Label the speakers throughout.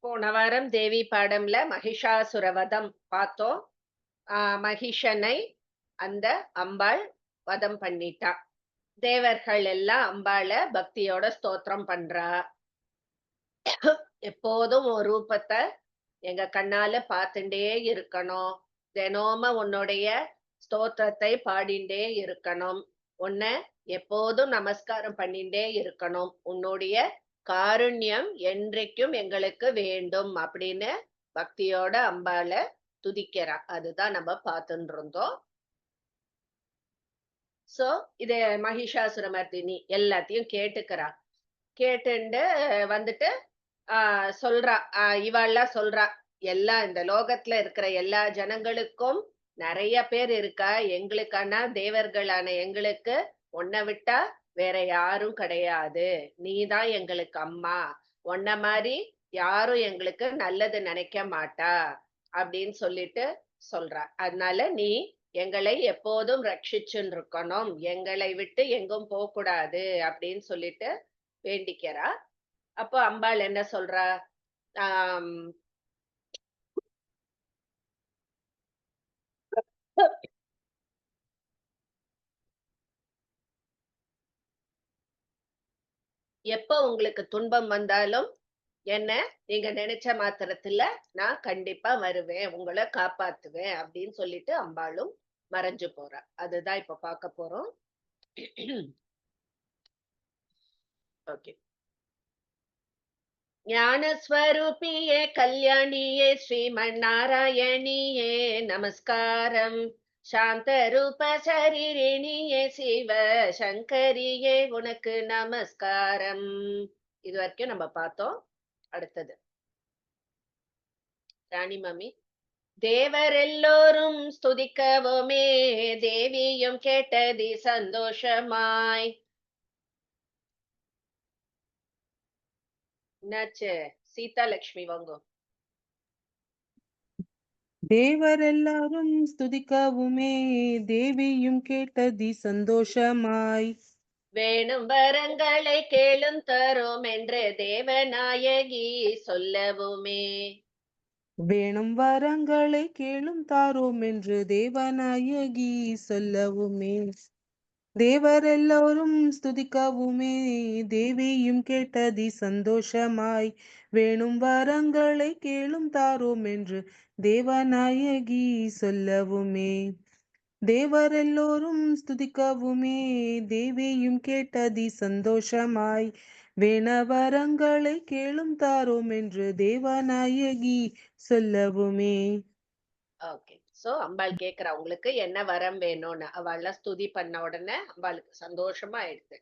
Speaker 1: போன வாரம் தேவி பாடம்ல மகிஷாசுரவதம் பார்த்தோம். மகிஷனை அந்த அம்பாள் வதம் பண்ணிட்டா. தேவர்கள் எல்லாம் அம்பாள பக்தியோட ஸ்தோத்திரம் பண்றா. எப்போதும் உன் ரூபத்த எங்க கண்ணால பார்த்துண்டே இருக்கணும். தினமும் உன்னுடைய ஸ்தோத்திரத்தை பாடிண்டே இருக்கணும். உன்ன எப்போதும் நமஸ்காரம் பண்ணிண்டே இருக்கணும். உன்னுடைய காருண்யம் என்றைக்கும் எங்களுக்கு வேண்டும் அப்படின்னு பக்தியோட அம்பாள துதிக்கிறா. அதுதான் நம்ம பார்த்துட்டு இருந்தோம். சோ இத மகிஷாசுரமர்தினி எல்லாத்தையும் கேட்டுக்கிறா. கேட்டுண்டு வந்துட்டு சொல்றா. இவாள்லாம் சொல்றா. எல்லா இந்த லோகத்துல இருக்கிற எல்லா ஜனங்களுக்கும் நிறைய பேர் இருக்கா. எங்களுக்கான தேவர்களான எங்களுக்கு உன்னை விட்டா வேற யாரும் கிடையாது. நீதான் எங்களுக்கு அம்மா. உன்ன மாதிரி யாரும் எங்களுக்கு நல்லது நினைக்க மாட்டா அப்படின்னு சொல்லிட்டு சொல்றா. அதனால நீ எங்களை எப்போதும் ரட்சிச்சுன்னு இருக்கணும். எங்களை விட்டு எங்கும் போக கூடாது அப்படின்னு சொல்லிட்டு வேண்டிக்கிறா. அப்போ அம்பாள் என்ன சொல்றா? ஆம், எப்ப உங்களுக்கு துன்பம் வந்தாலும் என்ன நீங்க நினைச்ச மாத்திரத்துல நான் கண்டிப்பா வருவேன், உங்களை காப்பாத்துவேன் அப்படின்னு சொல்லிட்டு அம்பாளும் மறைஞ்சு போறா. அதுதான் இப்ப பார்க்க போறோம். ஓகே. ஞானஸ்வரூபியே கல்யாணியே ஸ்ரீமன்னாராயணியே நமஸ்காரம். சாந்த ரூப சரீரிணியே சிவ சங்கரியே உனக்கு நமஸ்காரம். இது வரைக்கும் நம்ம பார்த்தோம். அடுத்தது ராணி மாமி. தேவர் எல்லோரும் ஸ்துதிக்கவுமே தேவியும் கேட்டதி சந்தோஷமாய். என்னாச்சு? சீதா லட்சுமி வாங்க.
Speaker 2: தேவரெல்லாரும் ஸ்துதிக்கவுமே தேவியும் கேட்டதி சந்தோஷமாய்.
Speaker 1: வேணும் வரங்களை கேளும் தரும் என்று தேவநாயகி சொல்லவுமே.
Speaker 2: வேணும் வரங்களை கேளும் தாரோம் என்று தேவநாயகி சொல்லவுமே. தேவரெல்லோரும் ஸ்துதிக்கவுமே தேவியும் கேட்டதி சந்தோஷமாய். வேணும் வரங்களை கேளும் தாரோம் என்று தேவநாயகி சொல்லவுமே. தேவரெல்லோரும் ஸ்துதிக்கவுமே தேவியும் கேட்டதி சந்தோஷமாய். வேணவரங்களை கேளும் தாரோம் என்று தேவநாயகி சொல்லவுமே.
Speaker 1: ஓகே. சோ அம்பாள் கேக்குறா, உங்களுக்கு என்ன வரம் வேணும்னு. அவள்லாம் ஸ்துதி பண்ண உடனே அம்பாளுக்கு சந்தோஷமா ஆயிடுது.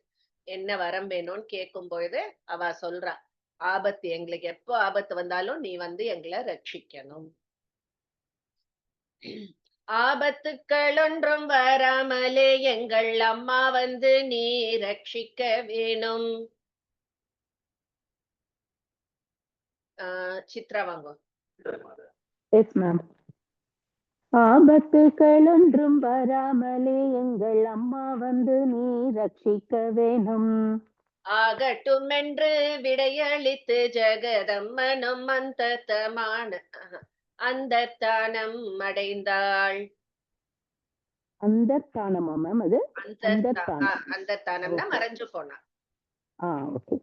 Speaker 1: என்ன வரம் வேணும்னு கேட்கும் பொழுது அவ சொல்றா, ஆபத்து எங்களுக்கு எப்போ ஆபத்து வந்தாலும் நீ வந்து எங்களை ரட்சிக்கணும். ஆபத்துக்கள் ஒன்றும் வராமலே எங்கள் அம்மா வந்து நீ ரட்சிக்க வேணும். சித்ரா வாங்க.
Speaker 3: Yes ma'am. ஆபத்துக்கள் ஒன்றும் வராமலே எங்கள் அம்மா வந்து நீ ரட்சிக்க வேணும்.
Speaker 1: ஆகட்டும் என்று விடையளித்து ஜெகதம்மனும் அந்த தானம் அடைந்தாள்.
Speaker 3: அந்த தானமா மேம் அது?
Speaker 1: அந்த தானம்னா மறைஞ்சு போனா.
Speaker 3: ஓகே.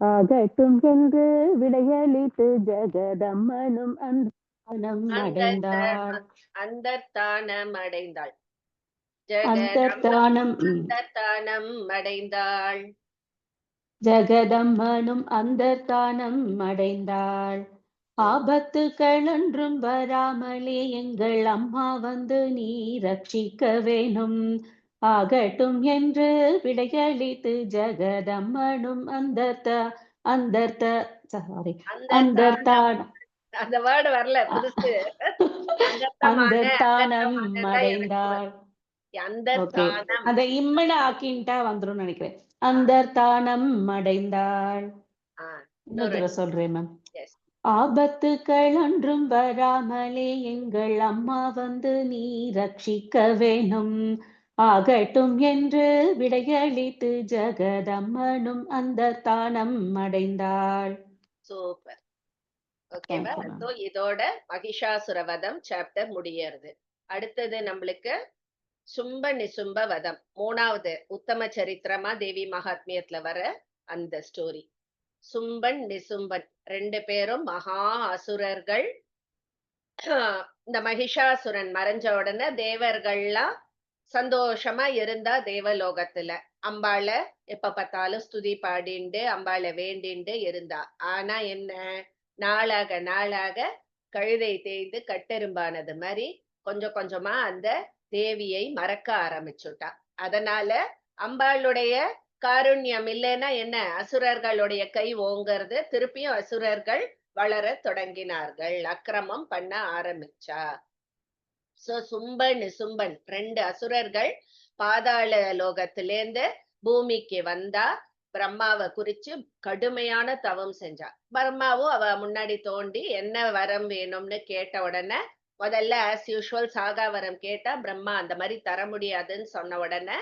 Speaker 3: ஆகட்டும் என்று விடையளித்து ஜெகதம்மனும்
Speaker 1: அடைந்தாள். அந்த தானம் அடைந்தாள். அடைந்தாள்.
Speaker 4: ஜெகதம்மனும் அந்த தானம் அடைந்தாள். ஆபத்துக்கள் ஒன்றும் வராமலே எங்கள் அம்மா வந்து நீ ரட்சிக்க வேணும். ஆகட்டும் என்று விடையளித்து ஜெகதம்மனும் அந்த தானம்
Speaker 1: அந்த வேர்டு வரல புதுசு.
Speaker 4: அந்த தானம் அடைந்தாள்.
Speaker 1: அந்த
Speaker 4: இம்மன ஆக்கின்ட்டா வந்துரும் நினைக்கிறேன். அந்த தானம் அடைந்தாள். சொல்றேன் மேம். ஆபத்துக்கள் ஒன்றும் வராமலே எங்கள் அம்மா வந்து நீ ரட்சிக்க வேணும். ஆகட்டும் என்று விடையளித்து ஜெகதம்மனும் அந்த தானம் அடைந்தாள்.
Speaker 1: சூப்பர். ஓகேவா? சோ இதோட மகிஷாசுர வதம் சாப்டர் முடியறது. அடுத்தது நம்மளுக்கு சும்ப நிசும்ப வதம், 3வது உத்தம சரித்திரமா தேவி மகாத்மியத்துல வர அந்த ஸ்டோரி. சும்பன் நிசும்பன் 2 பேரும் மகா அசுரர்கள். இந்த மகிஷாசுரன் மறைஞ்ச உடனே தேவர்கள்லாம் சந்தோஷமா இருந்தா தேவலோகத்துல. அம்பாள எப்ப பார்த்தாலும் ஸ்துதி பாடிண்டு அம்பாள வேண்டிண்டு இருந்தா. ஆனா என்ன, நாளாக நாளாக கழுதை தேய்ந்து கட்டெரும்பானது மாதிரி கொஞ்சம் கொஞ்சமா அந்த தேவியை மறக்க ஆரம்பிச்சுட்டா. அதனால அம்பாளுடைய காருண்யம் இல்லைன்னா என்ன, அசுரர்களுடைய கை ஓங்கிறது, திருப்பியும் அசுரர்கள் வளர தொடங்கினார்கள், அக்கிரமம் பண்ண ஆரம்பிச்சா. சோ சும்பன் நிசும்பன் 2 அசுரர்கள் பாதாள லோகத்திலேந்து பூமிக்கு வந்தா. பிரம்மாவை குறிச்சு கடுமையான தவம் செஞ்சா. பிரம்மாவும் அவ முன்னாடி தோண்டி என்ன வரம் வேணும்னு கேட்ட உடனே முதல்ல ஆஸ் யூஷுவல் சாகா வரம் கேட்டா. பிரம்மா அந்த மாதிரி தர முடியாதுன்னு சொன்ன உடனே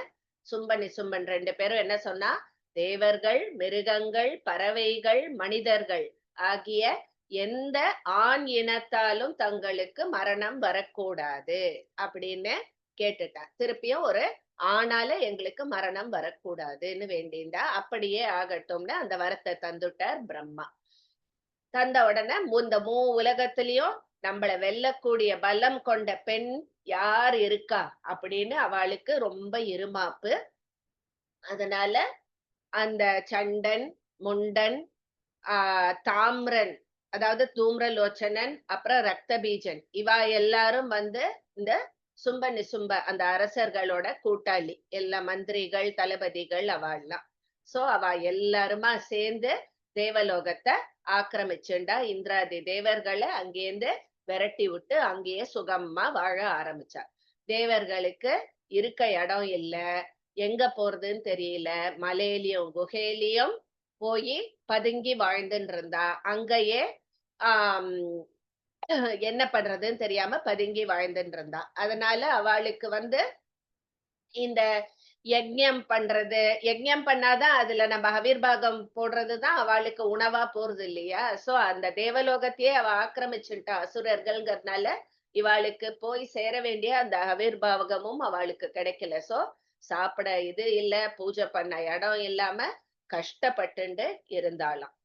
Speaker 1: சும்பன் நிசும்பன் 2 பேரும் என்ன சொன்னா, தேவர்கள், மிருகங்கள், பறவைகள், மனிதர்கள் ஆகிய எந்த ஆண் இனத்தாலும் தங்களுக்கு மரணம் வரக்கூடாது அப்படின்னு கேட்டுட்டா. திருப்பியும் ஒரு ஆனால எங்களுக்கு மரணம் வரக்கூடாதுன்னு வேண்டிண்டா. அப்படியே ஆகட்டும்னு அந்த வரத்தை தந்துட்டார் பிரம்மா. தந்த உடனே இந்த உலகத்திலயும் நம்மள வெல்லக்கூடிய பலம் கொண்ட பெண் யார் இருக்கா அப்படின்னு அவளுக்கு ரொம்ப இருமாப்பு. அதனால அந்த சண்டன், முண்டன், தாம்ரன் அதாவது தூம்ரலோச்சனன், அப்புறம் ரக்த பீஜன், இவா எல்லாரும் வந்து இந்த சும்ப நிசும்ப அந்த அரசர்களோட கூட்டாளி, எல்லா மந்திரிகள், தளபதிகள் அவள்லாம். சோ அவ எல்லாருமா சேர்ந்து தேவலோகத்தை ஆக்கிரமிச்சுண்டா. இந்திராதி தேவர்களை அங்கேருந்து விரட்டி விட்டு அங்கேயே சுகமா வாழ ஆரம்பிச்சா. தேவர்களுக்கு இருக்க இடம் இல்ல, எங்க போறதுன்னு தெரியல. மலையிலயும் குகையிலயும் போய் பதுங்கி வாழ்ந்துட்டு இருந்தா. அங்கேயே ஆஹ் என்ன பண்றதுன்னு தெரியாம பதுங்கி வாழ்ந்துட்டு இருந்தா. அதனால அவளுக்கு வந்து இந்த யஜ்ஞம் பண்றது, யஜ்ஞம் பண்ணாதான் அதுல நம்ம அவிர்வாகம் போடுறதுதான் அவளுக்கு உணவா போறது இல்லையா. சோ அந்த தேவலோகத்தையே அவ ஆக்கிரமிச்சுட்டா அசுரர்கள்ங்கிறதுனால இவாளுக்கு போய் சேர வேண்டிய அந்த அவிர்வாகமும் அவளுக்கு கிடைக்கல. சோ சாப்பிட இது இல்ல, பூஜை பண்ண இடம் இல்லாம கஷ்டப்பட்டு இருந்தாளாம்.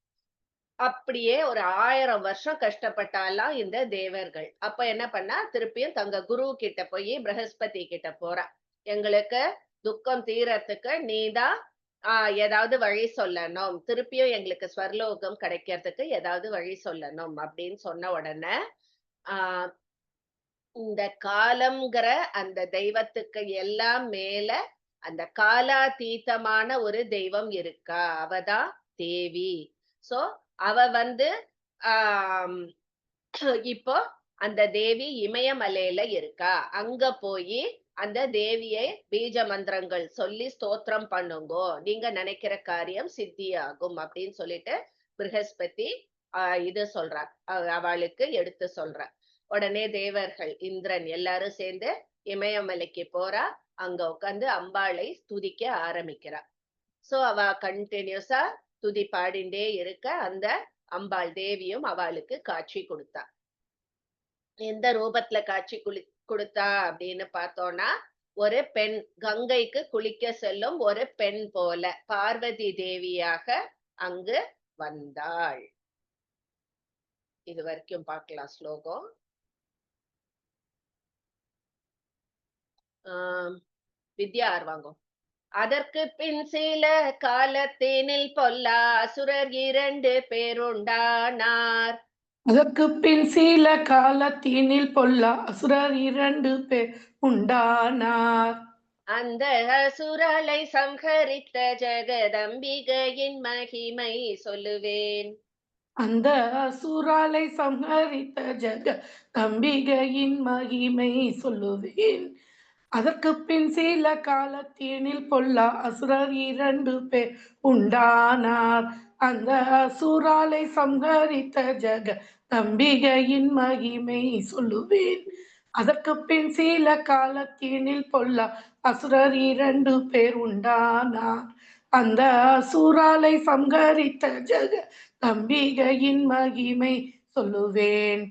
Speaker 1: அப்படியே ஒரு 1000 வருஷம் கஷ்டப்பட்டாலாம் இந்த தேவர்கள். அப்ப என்ன பண்ணா, திருப்பியும் தங்க குரு கிட்ட போய் பிரகஸ்பதி கிட்ட போறா. எங்களுக்கு துக்கம் தீரத்துக்கு நீதான் ஏதாவது வழி சொல்லணும், திருப்பியும் எங்களுக்கு ஸ்வர்லோகம் கிடைக்கிறதுக்கு ஏதாவது வழி சொல்லணும் அப்படின்னு சொன்ன உடனே ஆஹ் இந்த காலம்ங்கிற அந்த தெய்வத்துக்கு எல்லாம் மேல அந்த காலாதீதமான ஒரு தெய்வம் இருக்கா, அவதான் தேவி. சோ அவ வந்து ஆஹ் இப்போ அந்த தேவி இமயமலையில இருக்கா. அங்க போய் அந்த தேவியை பீஜ மந்திரங்கள் சொல்லி ஸ்தோத்திரம் பண்ணுங்கோ, நீங்க நினைக்கிற காரியம் சித்தியாகும் அப்படின்னு சொல்லிட்டு பிரகஸ்பதி இது சொல்றார், அவளுக்கு எடுத்து சொல்றார். உடனே தேவர்கள், இந்திரன் எல்லாரும் சேர்ந்து இமயமலைக்கு போறா. அங்க உட்காந்து அம்பாளை துதிக்க ஆரம்பிக்கிறா. சோ அவ கண்டினியூஸா துதி பாடிண்டே இருக்க அந்த அம்பாள் தேவியும் அவளுக்கு காட்சி கொடுத்தா. எந்த ரூபத்துல காட்சி கொடுத்தா அப்படின்னு பார்த்தோம்னா, ஒரு பெண், கங்கைக்கு குளிக்க செல்லும் ஒரு பெண் போல பார்வதி தேவியாக அங்கு வந்தாள். இது வரைக்கும் பார்க்கலாம் ஸ்லோகம். வித்யா ஆர்வாங்கம். அதற்கு பின் சில காலத்தினில் பொல்லா அசுரர் 2 பேருண்டானார்.
Speaker 5: அதற்கு பின் சில காலத்தினில் பொல்லா அசுரர் 2 பேர் உண்டானார்.
Speaker 1: அந்த அசுரலை சம்ஹரித்த ஜெகதம்பிகையின் மகிமை சொல்லுவேன்.
Speaker 5: அந்த அசுராலை சம்ஹரித்த ஜெகதம்பிகையின் மகிமை சொல்லுவேன். அதற்கு பின் சில காலத்தினில் பொல்லா அசுரர் 2 பேர் உண்டானார். அந்த அசுராலை சம்ஹரித்த ஜெகதம்பிகையின் மகிமை சொல்லுவேன். அதற்கு பின் சில காலத்தினில் பொல்லா அசுரர் 2 பேர் உண்டானார். அந்த அசுராலை சம்ஹரித்த ஜெகதம்பிகையின் மகிமை சொல்லுவேன்.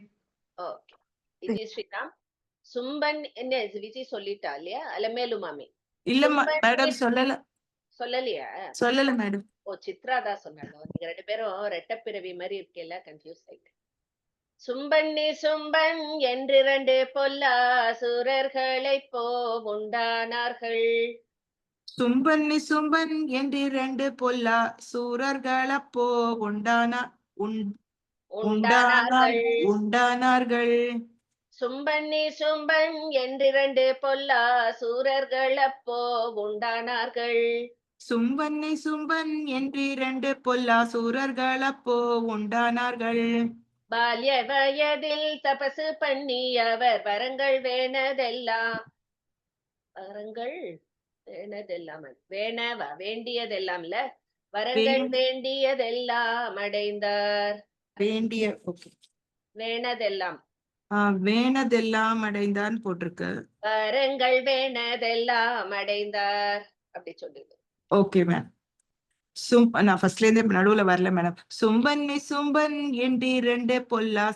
Speaker 1: ஓகே. விஜய் ஸ்ரீராம். சும்பன் என்ன விஜய் சொல்லிட்டா இல்லையா? அலமேலு மாமி.
Speaker 2: இல்ல மேடம்
Speaker 1: சொல்லலையா?
Speaker 2: சொல்லல மேடம்.
Speaker 1: ஓ, சித்ரா தான் சொன்னாங்க. நீங்க 2 பேரும் ரெட்டப்பிறவி மாதிரி இருக்கீல்ல, கன்ஃபியூஸ் ஆயிட்டு. சும்பன்னி சும்பன் என்றிரண்டு பொல்லா சூரர்களைப் உண்டானார்கள்.
Speaker 2: சும்பன்னி சும்பன் என்றிரண்டு பொல்லா சூரர்களப்போ உண்டானார்கள்.
Speaker 1: சும்பன்னி சும்பன் என்றிரண்டு பொல்லா சூரர்கள் அப்போ உண்டானார்கள்.
Speaker 2: சும்பன்னி சும்பன் என்றிரண்டு பொல்லா சூரர்கள் அப்போ உண்டானார்கள்.
Speaker 1: பால்ய வயதில் தபசு பண்ணி அவர் வரங்கள் வேண்டியதெல்லாம் வேண்டியதெல்லாம்ல வரங்கள் வேண்டியதெல்லாம் அடைந்தார்.
Speaker 2: வேணதெல்லாம் அடைந்தான் போட்டிருக்கு.
Speaker 1: வரங்கள் வேணதெல்லாம் அடைந்தார் அப்படி சொல்லுது.
Speaker 2: Okay ma'am. நான் ஃபர்ஸ்ட்ல இருந்தே நடுவுல வரல மேடம். சும்பன்னி சும்பன் என்றிரண்டு பொல்லா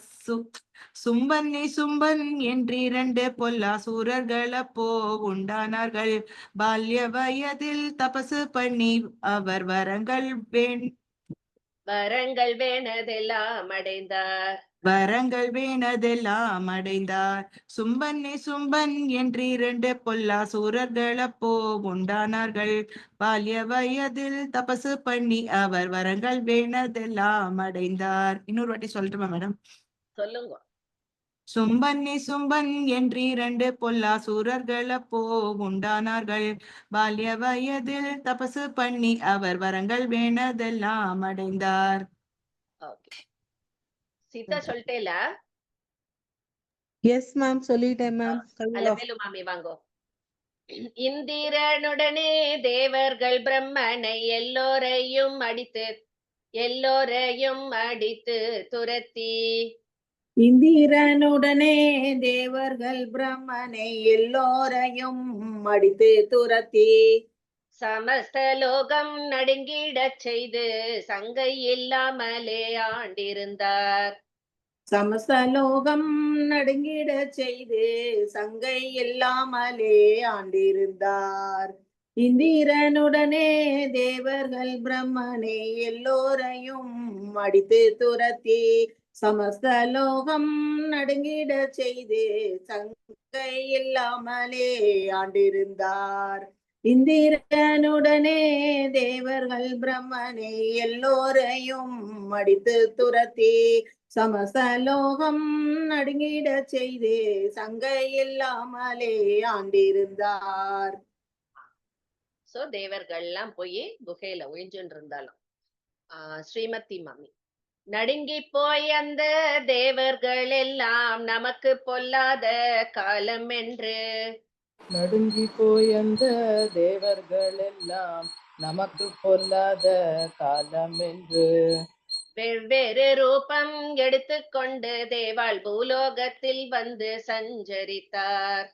Speaker 2: சும்பன்னி சும்பன் என்றிரண்டு பொல்லா சூரர்கள் அப்போ உண்டானார்கள். பால்ய வயதில் தபசு பண்ணி அவர் வரங்கள்
Speaker 1: வேணதெல்லாம் அடைந்தார்.
Speaker 2: சும்பன்னி சும்பன் என்றிரண்டு பொல்லா சூரர்கள் அப்போ உண்டானார்கள். பால்ய வயதில் தபசு பண்ணி அவர் வரங்கள் வேணதெல்லாம் அடைந்தார். இன்னொரு வாட்டி சொல்லட்டுமா மேடம்?
Speaker 1: சொல்லுங்க.
Speaker 2: சும்பன்னி சும்பன் என்றிரண்டு பொல்லா சூரர்கள் அப்போ உண்டானார்கள். பால்ய வயதில் தபசு பண்ணி அவர் வரங்கள் வேணதெல்லாம் அடைந்தார்.
Speaker 1: சீதா சொல்லிட்டேல?
Speaker 2: எஸ் மேம், சொல்லிட்டேன் மேம்.
Speaker 1: அலமேலு மாமி வாங்கோ. இந்திரனுடனே தேவர்கள் பிரம்மனை எல்லோரையும் அடித்து துரத்தி.
Speaker 6: இந்திரனுடனே தேவர்கள் பிரம்மனை எல்லோரையும் அடித்து துரத்தி
Speaker 1: சமஸ்த லோகம் நடுங்கிடச் செய்து சங்கை இல்லாமலே ஆண்டிருந்தார்.
Speaker 6: சமஸ்தலோகம் நடுங்கிட செய்து சங்கை இல்லாமலே ஆண்டிருந்தார். இந்திரனுடனே தேவர்கள் பிரம்மனை எல்லோரையும் அடித்து துரத்தி சமஸ்தலோகம் நடுங்கிட செய்து சங்கை இல்லாமலே ஆண்டிருந்தார். இந்திரனுடனே தேவர்கள் பிரம்மனை எல்லோரையும் அடித்து துரத்தி சமஸ்தலோகம் நடுங்கிட செய்து சங்கை இல்லாமலே ஆண்டிருந்தார்.
Speaker 1: சோ தேவர்கள் எல்லாம் போய் குகையில ஒழிஞ்சுன்னு இருந்தாலும் ஸ்ரீமதி மாமி. நடுங்கி போய் அந்த தேவர்கள் எல்லாம் நமக்கு பொல்லாத காலம் என்று.
Speaker 7: நடுங்கி போய் அந்த தேவர்கள் எல்லாம் நமக்கு பொல்லாத காலம் என்று.
Speaker 1: வெவ்வேறு ரூபம் எடுத்துக்கொண்டு தேவாள் பூலோகத்தில் வந்து சஞ்சரித்தார்.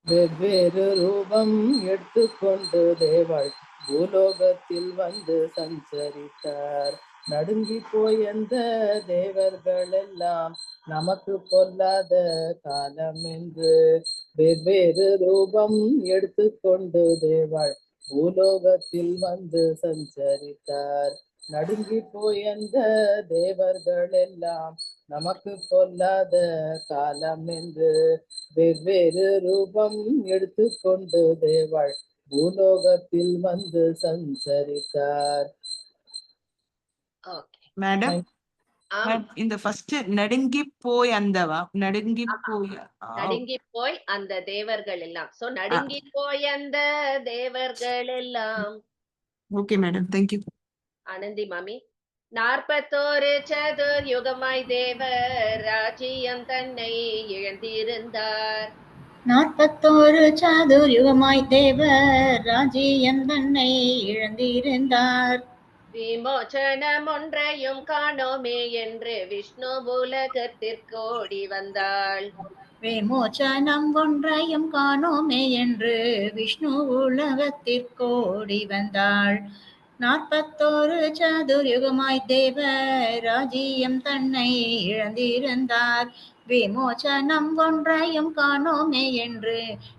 Speaker 7: வெவ்வேறு ரூபம் எடுத்துக்கொண்டு தேவாள் பூலோகத்தில் வந்து சஞ்சரித்தார். நடுங்கி போய் அந்த தேவர்கள் எல்லாம் நமக்கு பொல்லாத காலம் என்று. வெவ்வேறு ரூபம் எடுத்துக்கொண்டு தேவாள் பூலோகத்தில் வந்து சஞ்சரித்தார். நடுங்கி போய் அந்த தேவர்கள் எல்லாம் நமக்கு பொல்லாத காலம் என்று. வெவ்வேறு ரூபம் எடுத்துக்கொண்டு தேவாள் பூலோகத்தில் வந்து சஞ்சரித்தார்.
Speaker 2: மேடம், இந்த ஃபர்ஸ்ட் நடுங்கி போய் நடுங்கி போய்
Speaker 1: அந்த தேவர்கள் எல்லாம். சோ நடுங்கி போய் அந்த தேவர்கள் எல்லாம்.
Speaker 2: Okay madam, thank you.
Speaker 1: Anandhi மாமி. 41 சதுர் யுகமாய் தேவர் ராஜ்யம் தன்னை இழந்திருந்தார்.
Speaker 8: 41 சதுர் யுகமாய் தேவர் ராஜ்யம் தன்னை இழந்திருந்தார்.
Speaker 1: விமோச்சனம் ஒன்றையும் காணோமே என்று விஷ்ணு உலகத்திற்கு ஓடி வந்தாள்.
Speaker 8: விமோச்சனம் ஒன்றையும் காணோமே என்று விஷ்ணு உலகத்திற்கு ஓடி வந்தாள். 41 சதுர்யுகமாய் தேவ ராஜ்யம் தன்னை இழந்திருந்தார். விமோசனம் ஒன்றையும் காணோமே என்று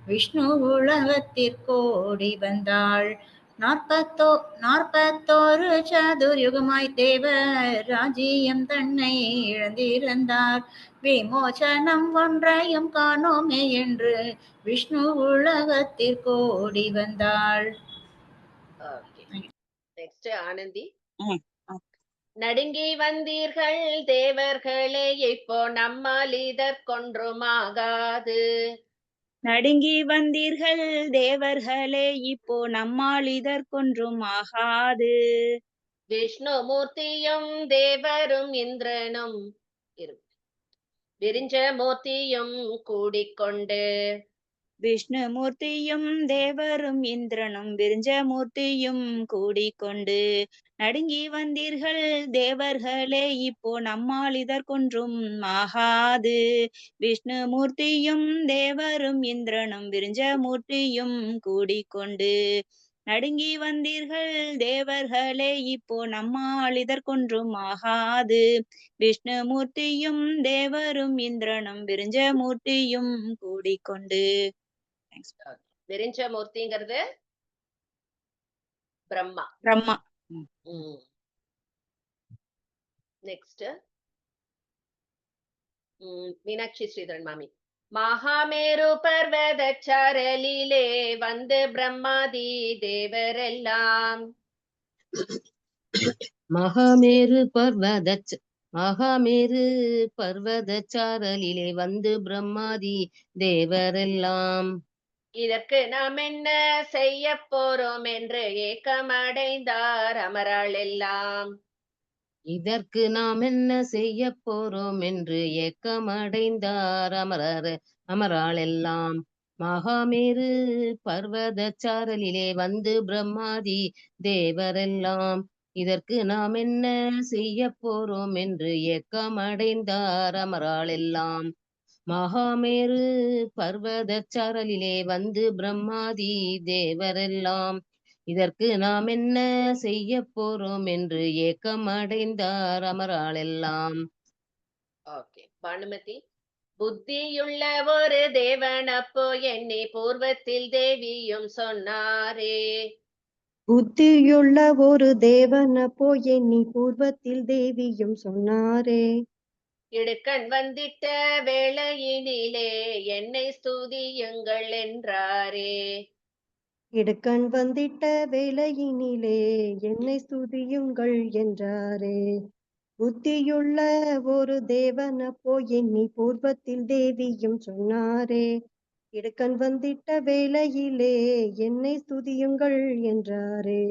Speaker 8: விஷ்ணு உலகத்திற்கோடி வந்தாள். 41 சதுர்யுகமாய் தேவ ராஜ்யம் தன்னை இழந்திருந்தார். விமோசனம் ஒன்றையும் காணோமே என்று விஷ்ணு உலகத்திற்கோடி வந்தாள்.
Speaker 1: நெக்ஸ்ட் ஆனந்தி. நடுங்கி வந்தீர்கள் தேவர்களே, இப்போ நம்மால் இதற்கொன்றுமாகாது.
Speaker 9: நடுங்கி வந்தீர்கள் தேவர்களே, இப்போ நம்மால் இதற்கொன்றும் ஆகாது.
Speaker 1: விஷ்ணு மூர்த்தியும் தேவரும் இந்திரனும் விரிஞ்ச மூர்த்தியும் கூடிக்கொண்டு,
Speaker 9: விஷ்ணு மூர்த்தியும் தேவரும் இந்திரனும் விரிஞ்ச மூர்த்தியும் கூடிக்கொண்டு, நடுங்கி வந்தீர்கள் தேவர்களே, இப்போ நம்மால் இதற்கொன்றும் ஆகாது. விஷ்ணு மூர்த்தியும் தேவரும் இந்திரனும் விரிஞ்ச மூர்த்தியும் கூடிக்கொண்டு, நடுங்கி வந்தீர்கள் தேவர்களே, இப்போ நம்மால் இதற்கொன்றும் ஆகாது. விஷ்ணு மூர்த்தியும் தேவரும் இந்திரனும் விரிஞ்ச மூர்த்தியும் கூடிக்கொண்டு.
Speaker 1: விரிஞ்ச மூர்த்திங்கிறது பிரம்மா.
Speaker 9: பிரம்மா.
Speaker 1: நெக்ஸ்ட் மீனாட்சி ஸ்ரீதரன் மாமி. மகாமேரு பர்வத சாரலிலே வந்து பிரம்மாதி தேவரெல்லாம்.
Speaker 10: மகாமேரு பர்வத சாரலிலே வந்து பிரம்மாதி தேவரெல்லாம்.
Speaker 1: இதற்கு நாம் என்ன செய்ய போறோம் என்று ஏக்கமடைந்தார் அமராள் எல்லாம்.
Speaker 10: இதற்கு நாம் என்ன செய்ய போறோம் என்று ஏக்கமடைந்தார் அமராள் எல்லாம். மகாமேரு பர்வத சாரலிலே வந்து பிரம்மாதி தேவரெல்லாம். இதற்கு நாம் என்ன செய்ய போறோம் என்று ஏக்கமடைந்தார் அமராள் எல்லாம். மகாமேரு பர்வத சாரலிலே வந்து பிரம்மாதி தேவரெல்லாம். இதற்கு நாம் என்ன செய்ய போறோம் என்று ஏக்கமடைந்தார் அமராள் எல்லாம்.
Speaker 1: ஓகே பானுமதி. புத்தியுள்ள ஒரு தேவன் அப்போ எண்ணி பூர்வத்தில் தேவியும் சொன்னாரே.
Speaker 11: புத்தியுள்ள ஒரு தேவன் அப்போ எண்ணி பூர்வத்தில் தேவியும் சொன்னாரே.
Speaker 1: இடுக்கண் வந்திட்ட வேளையினிலே என்னை ஸ்துதியுங்கள் என்றாரே.
Speaker 11: இடுக்கண் வந்திட்ட வேளையினிலே என்னை ஸ்துதியுங்கள் என்றாரே. புத்தியுள்ள ஒரு தேவன் அப்போ எண்ணி பூர்வத்தில் தேவியும் சொன்னாரே. இடுக்கண் வந்திட்ட வேளையிலே என்னை ஸ்துதியுங்கள் என்றாரே.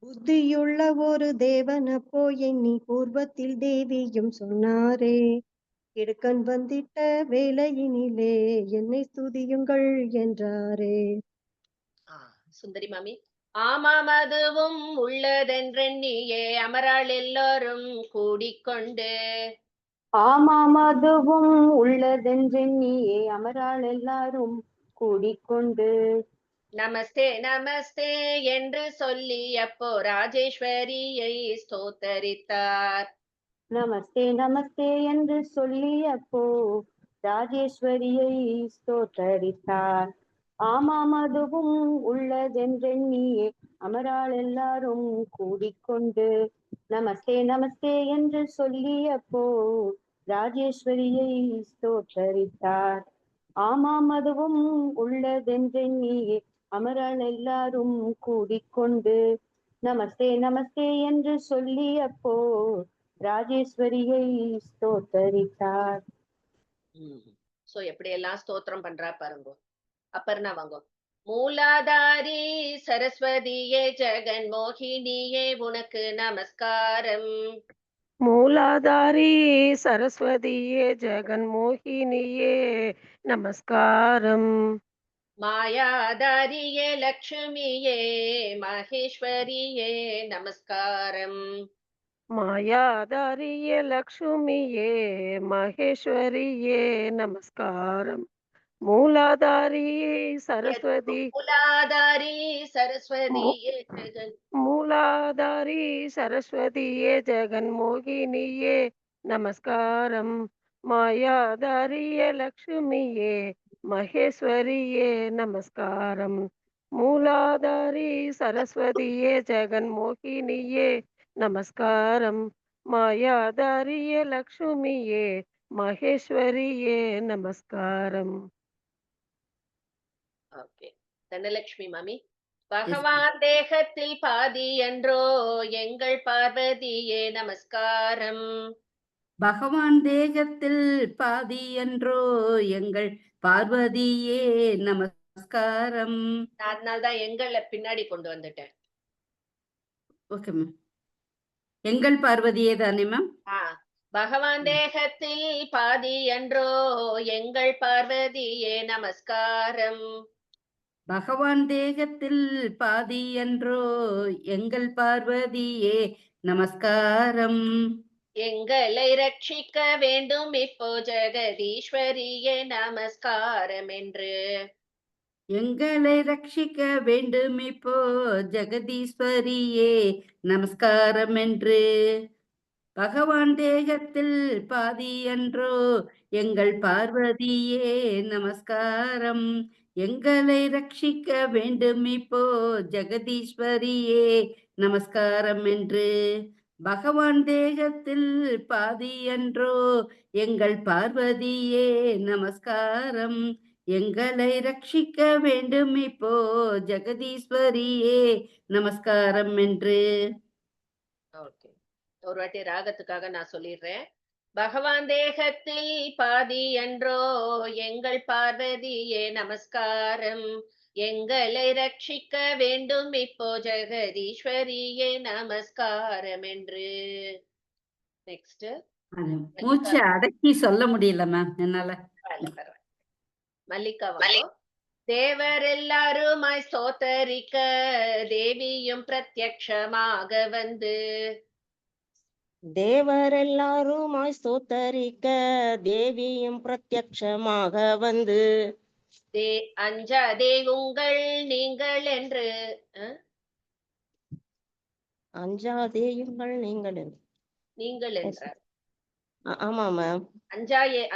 Speaker 11: புத்தியுள்ள ஒரு தேவன் அப்போ எண்ணி பூர்வத்தில் தேவியும் சொன்னாரே. இடுக்கண் வந்திட்ட வேளையினிலே என்னை ஸ்துதியுங்கள் என்றாரே.
Speaker 1: சுந்தரி மாமி. ஆமாம் அதுவும் உள்ளதென்றெண்ணியே அமராள் எல்லோரும் கூடிக்கொண்டு.
Speaker 11: ஆமாம் அதுவும் உள்ளதென்றெண்ணியே அமராள் எல்லாரும் கூடிக்கொண்டு.
Speaker 1: நமஸ்தே நமஸ்தே என்று சொல்லி அப்போ ராஜேஸ்வரியை ஸ்தோத்தரித்தார்.
Speaker 11: நமஸ்தே நமஸ்தே என்று சொல்லி அப்போ ராஜேஸ்வரியை ஸ்தோத்தரித்தார். ஆமாம் அதுவும் உள்ளதென்றெண்ணியே அமராள் எல்லாரும் கூடிக்கொண்டு. நமஸ்தே நமஸ்தே என்று சொல்லி அப்போ ராஜேஸ்வரியை ஸ்தோத்தரித்தார். ஆமாம் அதுவும் உள்ளதென்றெண்ணியே அமராள் எல்லாரும் கூடிக்கொண்டு. நமஸ்தே நமஸ்தே என்று சொல்லி அப்போ ராஜேஸ்வரியை ஸ்தோத்தரித்தார்.
Speaker 1: சோ எப்படி எல்லாம் ஸ்தோத்திரம் பண்றா பாருங்க. அப்பர்ணா வாங்க. மூலாதாரி சரஸ்வதியே ஜெகன் மோகினியே உனக்கு நமஸ்காரம்.
Speaker 12: மூலாதாரி சரஸ்வதியே ஜெகன் மோகினியே நமஸ்காரம்.
Speaker 1: மாயாதாரியே லக்ஷ்மியே மகேஸ்வரியே நமஸ்காரம்.
Speaker 12: மாயாதாரியே லக்ஷ்மியே மகேஸ்வரியே நமஸ்காரம். மூலாதாரி சரஸ்வதி
Speaker 1: மூலாதாரி சரஸ்வதியே ஜெகன்
Speaker 12: மூலாதாரி சரஸ்வதியே ஜெகன்மோகினியே நமஸ்காரம். மாயாதாரியே லக்ஷ்மியே மகேஸ்வரியே நமஸ்காரம். மூலாதாரி சரஸ்வதியே ஜெகன்மோகினியே நமஸ்காரம். மாயாதாரியே லக்ஷ்மியே மகேஸ்வரியே நமஸ்காரம்.
Speaker 1: ஓகே, தனலட்சுமி மாமி. பகவான் தேகத்தில் பாதி என்றோ எங்கள் பார்வதியே நமஸ்காரம்.
Speaker 13: பகவான் தேகத்தில் பாதி என்றோ எங்கள் பார்வதியே நமஸ்காரம்.
Speaker 1: அதனால்தான் எங்களை பின்னாடி கொண்டு வந்துட்டேன்.
Speaker 13: ஓகே மேம், எங்கள் பார்வதியே தானே மேம்?
Speaker 1: பகவான் தேகத்தில் பாதி என்றோ எங்கள் பார்வதியே நமஸ்காரம்.
Speaker 13: பகவான் தேகத்தில் பாதி என்றோ எங்கள் பார்வதியே நமஸ்காரம்.
Speaker 1: எங்களை ரட்சிக்க வேண்டும் இப்போ ஜெகதீஸ்வரியே நமஸ்காரம் என்று.
Speaker 13: எங்களை ரட்சிக்க வேண்டும் இப்போ ஜெகதீஸ்வரியே நமஸ்காரம் என்று. பகவான் தேகத்தில் பாதி என்றோ எங்கள் பார்வதியே நமஸ்காரம். எங்களை ரட்சிக்க வேண்டும் இப்போ ஜெகதீஸ்வரியே நமஸ்காரம் என்று. பகவான் தேகத்தில் பாதி என்றோ எங்கள் பார்வதியே நமஸ்காரம். எங்களை ரட்சிக்க வேண்டும் இப்போ ஜெகதீஸ்வரியே நமஸ்காரம் என்று.
Speaker 1: ஓகே, ஒரு வாட்டி ராகத்துக்காக நான் சொல்லிடுறேன். பகவான் தேகத்தில் பாதி என்றோ எங்கள் பார்வதியே நமஸ்காரம். எங்களை ரட்சிக்க வேண்டும் இப்போ ஜெகதீஸ்வரியே நமஸ்காரம் என்று. நெக்ஸ்ட்.
Speaker 13: மூச்சு அடக்கி சொல்ல முடியல மேம் என்னால.
Speaker 1: மல்லிகா, தேவர் எல்லாருமாய் ஸ்தோத்தரிக்க தேவியும் பிரத்யக்ஷமாக வந்து.
Speaker 14: தேவர் எல்லாருமாய் ஸ்தோத்தரிக்க தேவியும் பிரத்யக்ஷமாக வந்து.
Speaker 1: அஞ்சாதே உங்கள் நீங்கள் என்று.
Speaker 14: அஞ்சாதேயுங்கள் நீங்கள்
Speaker 1: நீங்கள் என்றார்.
Speaker 14: ஆமா மேம்.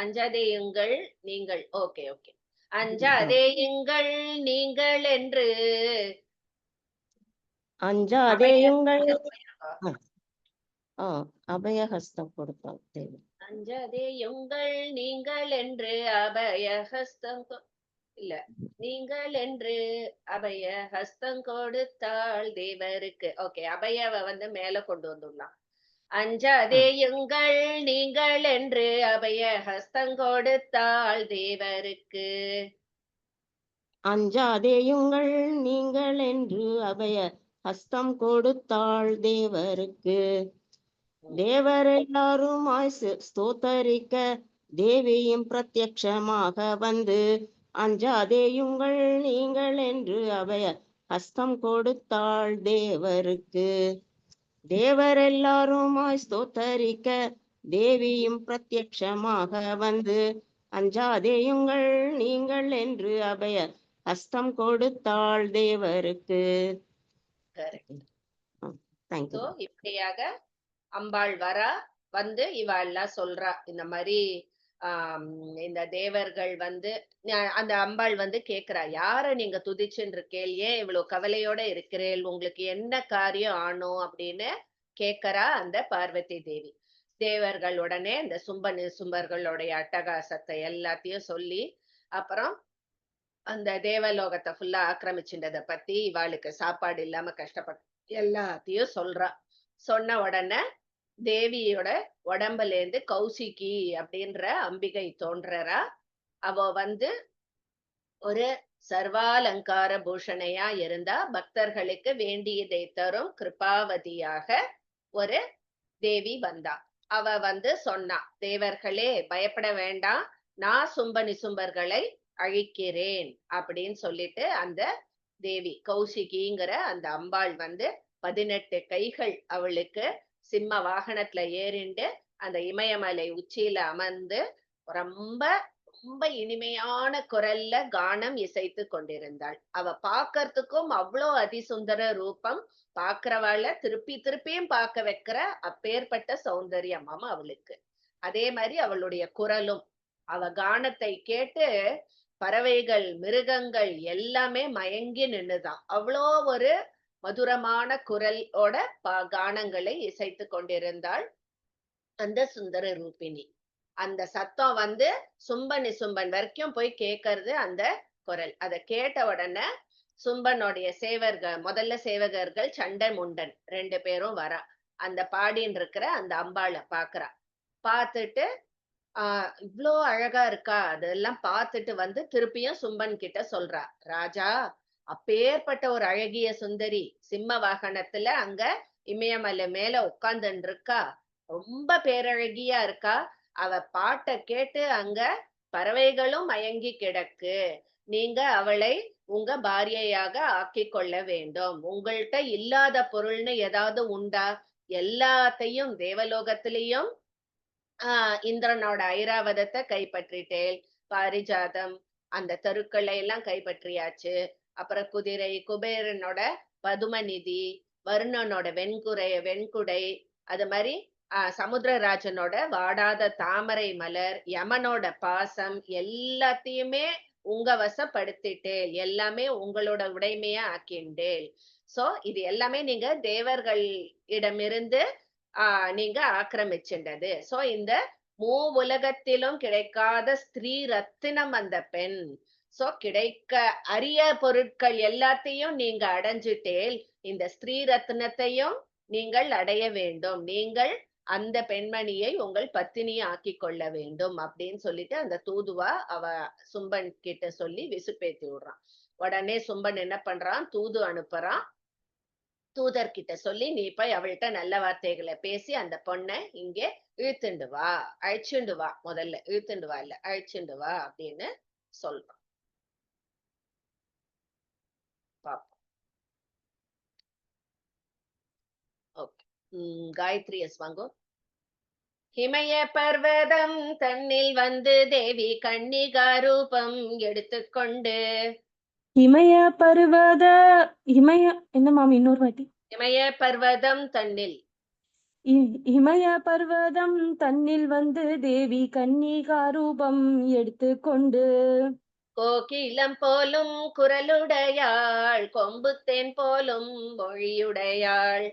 Speaker 1: அஞ்சாதேயுங்கள் நீங்கள். Okay okay. அஞ்சாதேயுங்கள் நீங்கள் என்று.
Speaker 14: அஞ்சாதேயுங்கள் அபயஹஸ்தம் கொடுத்தால் தேவை.
Speaker 1: அஞ்சாதேயுங்கள் நீங்கள் என்று அபயஹஸ்தம் இல்ல நீங்கள் என்று அபயஹஸ்தம் கொடுத்தாள் தேவருக்கு. ஓகே, அபயவை வந்து மேல கொண்டு வந்துடலாம். அஞ்சாதேயுங்கள் நீங்கள் என்று அபயஹஸ்தம் கொடுத்தாள் தேவருக்கு.
Speaker 14: அஞ்சாதேயுங்கள் நீங்கள் என்று அபய ஹஸ்தம் கொடுத்தாள் தேவருக்கு. தேவர் எல்லாருமாய் ஸ்தோத்தரிக்க தேவியும் பிரத்யக்ஷமாக வந்து. அஞ்சாதேயுங்கள் நீங்கள் என்று அபய ஹஸ்தம் கொடுத்தாள் தேவருக்கு. தேவர் எல்லாருமாய் ஸ்தோத்தரிக்க தேவியும் பிரத்யக்ஷமாக வந்து. அஞ்சாதேயுங்கள் நீங்கள் என்று அபய ஹஸ்தம் கொடுத்தாள் தேவருக்கு.
Speaker 1: இப்படியாக அம்பாள் வரா வந்து இவாள்லாம் சொல்றா. இந்த மாதிரி இந்த தேவர்கள் வந்து அந்த அம்பாள் வந்து கேக்குறா, யார நீங்க துதிச்சுன்னு இருக்கேள், ஏன் இவ்வளவு கவலையோட இருக்கிறேள், உங்களுக்கு என்ன காரியம் ஆனோம் அப்படின்னு கேக்குறா அந்த பார்வதி தேவி. தேவர்கள் உடனே இந்த சும்பர்களுடைய அட்டகாசத்தை எல்லாத்தையும் சொல்லி, அப்புறம் அந்த தேவலோகத்தை ஃபுல்லா ஆக்கிரமிச்சுட்டதை பத்தி, இவாளுக்கு சாப்பாடு இல்லாம கஷ்டப்பட்ட எல்லாத்தையும் சொல்றா. சொன்ன உடனே தேவியோட உடம்புல இருந்து கௌசிகி அப்படின்ற அம்பிகை தோன்றறா. அவ வந்து ஒரு சர்வாலங்கார பூஷணையா இருந்தா, பக்தர்களுக்கு வேண்டியதை தரும் கிருபாவதியாக ஒரு தேவி வந்தா. அவ வந்து சொன்னா, தேவர்களே பயப்பட வேண்டாம், நான் சும்பர்களை அழிக்கிறேன் அப்படின்னு சொல்லிட்டு அந்த தேவி கௌசிகிங்கிற அந்த அம்பாள் வந்து 18 கைகள் அவளுக்கு சிம்ம வாகனத்துல ஏறிண்டு அந்த இமயமலை உச்சியில அமர்ந்து ரொம்ப ரொம்ப இனிமையான குரல்ல கானம் இசைத்து கொண்டிருந்தாள். அவ பார்க்கறதுக்கும் அவ்வளோ அதிசுந்தர ரூபம், பார்க்கிறவாள திருப்பி திருப்பியும் பார்க்க வைக்கிற அப்பேற்பட்ட சௌந்தரியமாம் அவளுக்கு. அதே மாதிரி அவளுடைய குரலும், அவ கானத்தை கேட்டு பறவைகள், மிருகங்கள் எல்லாமே மயங்கி நின்னுதான். அவ்வளோ ஒரு மதுரமான குரலோட கானங்களை இசைத்து கொண்டிருந்தாள் அந்த சுந்தர ரூபிணி. அந்த சத்தம் வந்து சும்பன் சும்பன் வரைக்கும் போய் கேட்கறது அந்த குரல். அதை கேட்ட உடனே சும்பனுடைய சேவர்கள், முதல்ல சேவகர்கள் சண்டை முண்டன் 2 பேரும் வரா. அந்த பாடின்னு இருக்கிற அந்த அம்பாளை பாக்குறா. பார்த்துட்டு இவ்வளோ அழகா இருக்கா, அதெல்லாம் பார்த்துட்டு வந்து திருப்பியும் சும்பன் கிட்ட சொல்றா, ராஜா அப்பேற்பட்ட ஒரு அழகிய சுந்தரி சிம்ம வாகனத்துல அங்க இமயமலை மேல உட்கார்ந்துட்டு இருக்கா, ரொம்ப பேரழகியா இருக்கா. அவ பாட்டை கேட்டு அங்க பறவைகளும் மயங்கி கிடக்கு. நீங்க அவளை உங்க பாரியையாக ஆக்கி கொள்ள வேண்டும். உங்கள்கிட்ட இல்லாத பொருள்னு ஏதாவது உண்டா? எல்லாத்தையும் தேவலோகத்திலையும் இந்திரனோட ஐராவதத்தை கைப்பற்றிட்டேன், பாரிஜாதம் அந்த தருக்களை எல்லாம் கைப்பற்றியாச்சு. அப்புறம் குதிரை, குபேரனோட பதுமநிதி, வருணனோட வெண்குடை, அது மாதிரி சமுத்திரராஜனோட வாடாத தாமரை மலர், யமனோட பாசம் எல்லாத்தையுமே உங்க வசப்படுத்திட்டேன், எல்லாமே உங்களோட உடைமையா ஆக்கிண்டேன். சோ இது எல்லாமே நீங்க தேவர்கள் இடமிருந்து நீங்க ஆக்கிரமிச்சின்றது. சோ இந்த உலகத்திலும் கிடைக்காத ஸ்திரீ ரத்தினம் அந்த பெண். சோ கிடைக்க அரிய பொருட்கள் எல்லாத்தையும் நீங்க அடைஞ்சிட்டேல், இந்த ஸ்திரீ ரத்னத்தையும் நீங்கள் அடைய வேண்டும். நீங்கள் அந்த பெண்மணியை உங்கள் பத்தினியை ஆக்கி கொள்ள வேண்டும் அப்படின்னு சொல்லிட்டு அந்த தூதுவா அவ சும்பன் கிட்ட சொல்லி விசுப்பேத்தி விடுறான். உடனே சும்பன் என்ன பண்றான், தூது அனுப்புறான். தூதர்கிட்ட சொல்லி நீ போய் அவள்கிட்ட நல்ல வார்த்தைகளை பேசி அந்த பொண்ணை இங்கே இழுத்துண்டு வா, அழைச்சுண்டு வா, முதல்ல இழுத்துண்டு வா இல்ல அழைச்சுண்டு வா அப்படின்னு சொல்றான். பாப்போம். ஓகே, காயத்ரி எஸ் வாங்கோ. ஹிமய பர்வதம் தன்னில் வந்து தேவி கன்னிகா ரூபம் எடுத்துக்கொண்டு.
Speaker 4: இமய என்ன மாமி இன்னொரு வாட்டி?
Speaker 1: இமய பர்வதம் தன்னில்,
Speaker 4: இமய பர்வதம் தன்னில் வந்து தேவி கன்னிகா ரூபம் எடுத்துக்கொண்டு.
Speaker 1: கோகிலம் போலும் குரலுடையாள், கொம்புத்தேன் போலும் மொழியுடையாள்.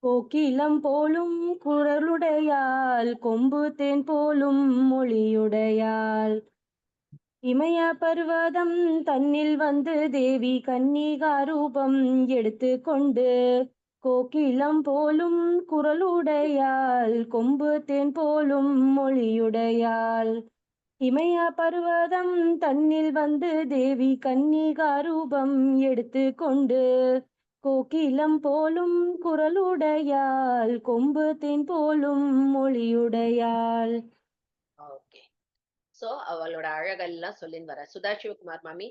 Speaker 4: கோகிலம் போலும் குரலுடையாள், கொம்பு தேன் போலும் மொழியுடையாள். இமய பர்வதம் தன்னில் வந்து தேவி கன்னிகா ரூபம் எடுத்துக்கொண்டு. கோகிலம் போலும் குரலுடையாள், கொம்பு தேன் போலும் மொழியுடையாள். இமய பர்வதம் தன்னில் வந்து தேவி கன்னிகா ரூபம் எடுத்துக்கொண்டு. கோகிலம் போலும் குரலுடையாள், கொம்பு தேன் போலும் மொழியுடையாள்.
Speaker 1: ஓகே, சோ அவளோட அழகெல்லாம் சொல்லின்னு வர. சுதா சிவகுமார் மாமி.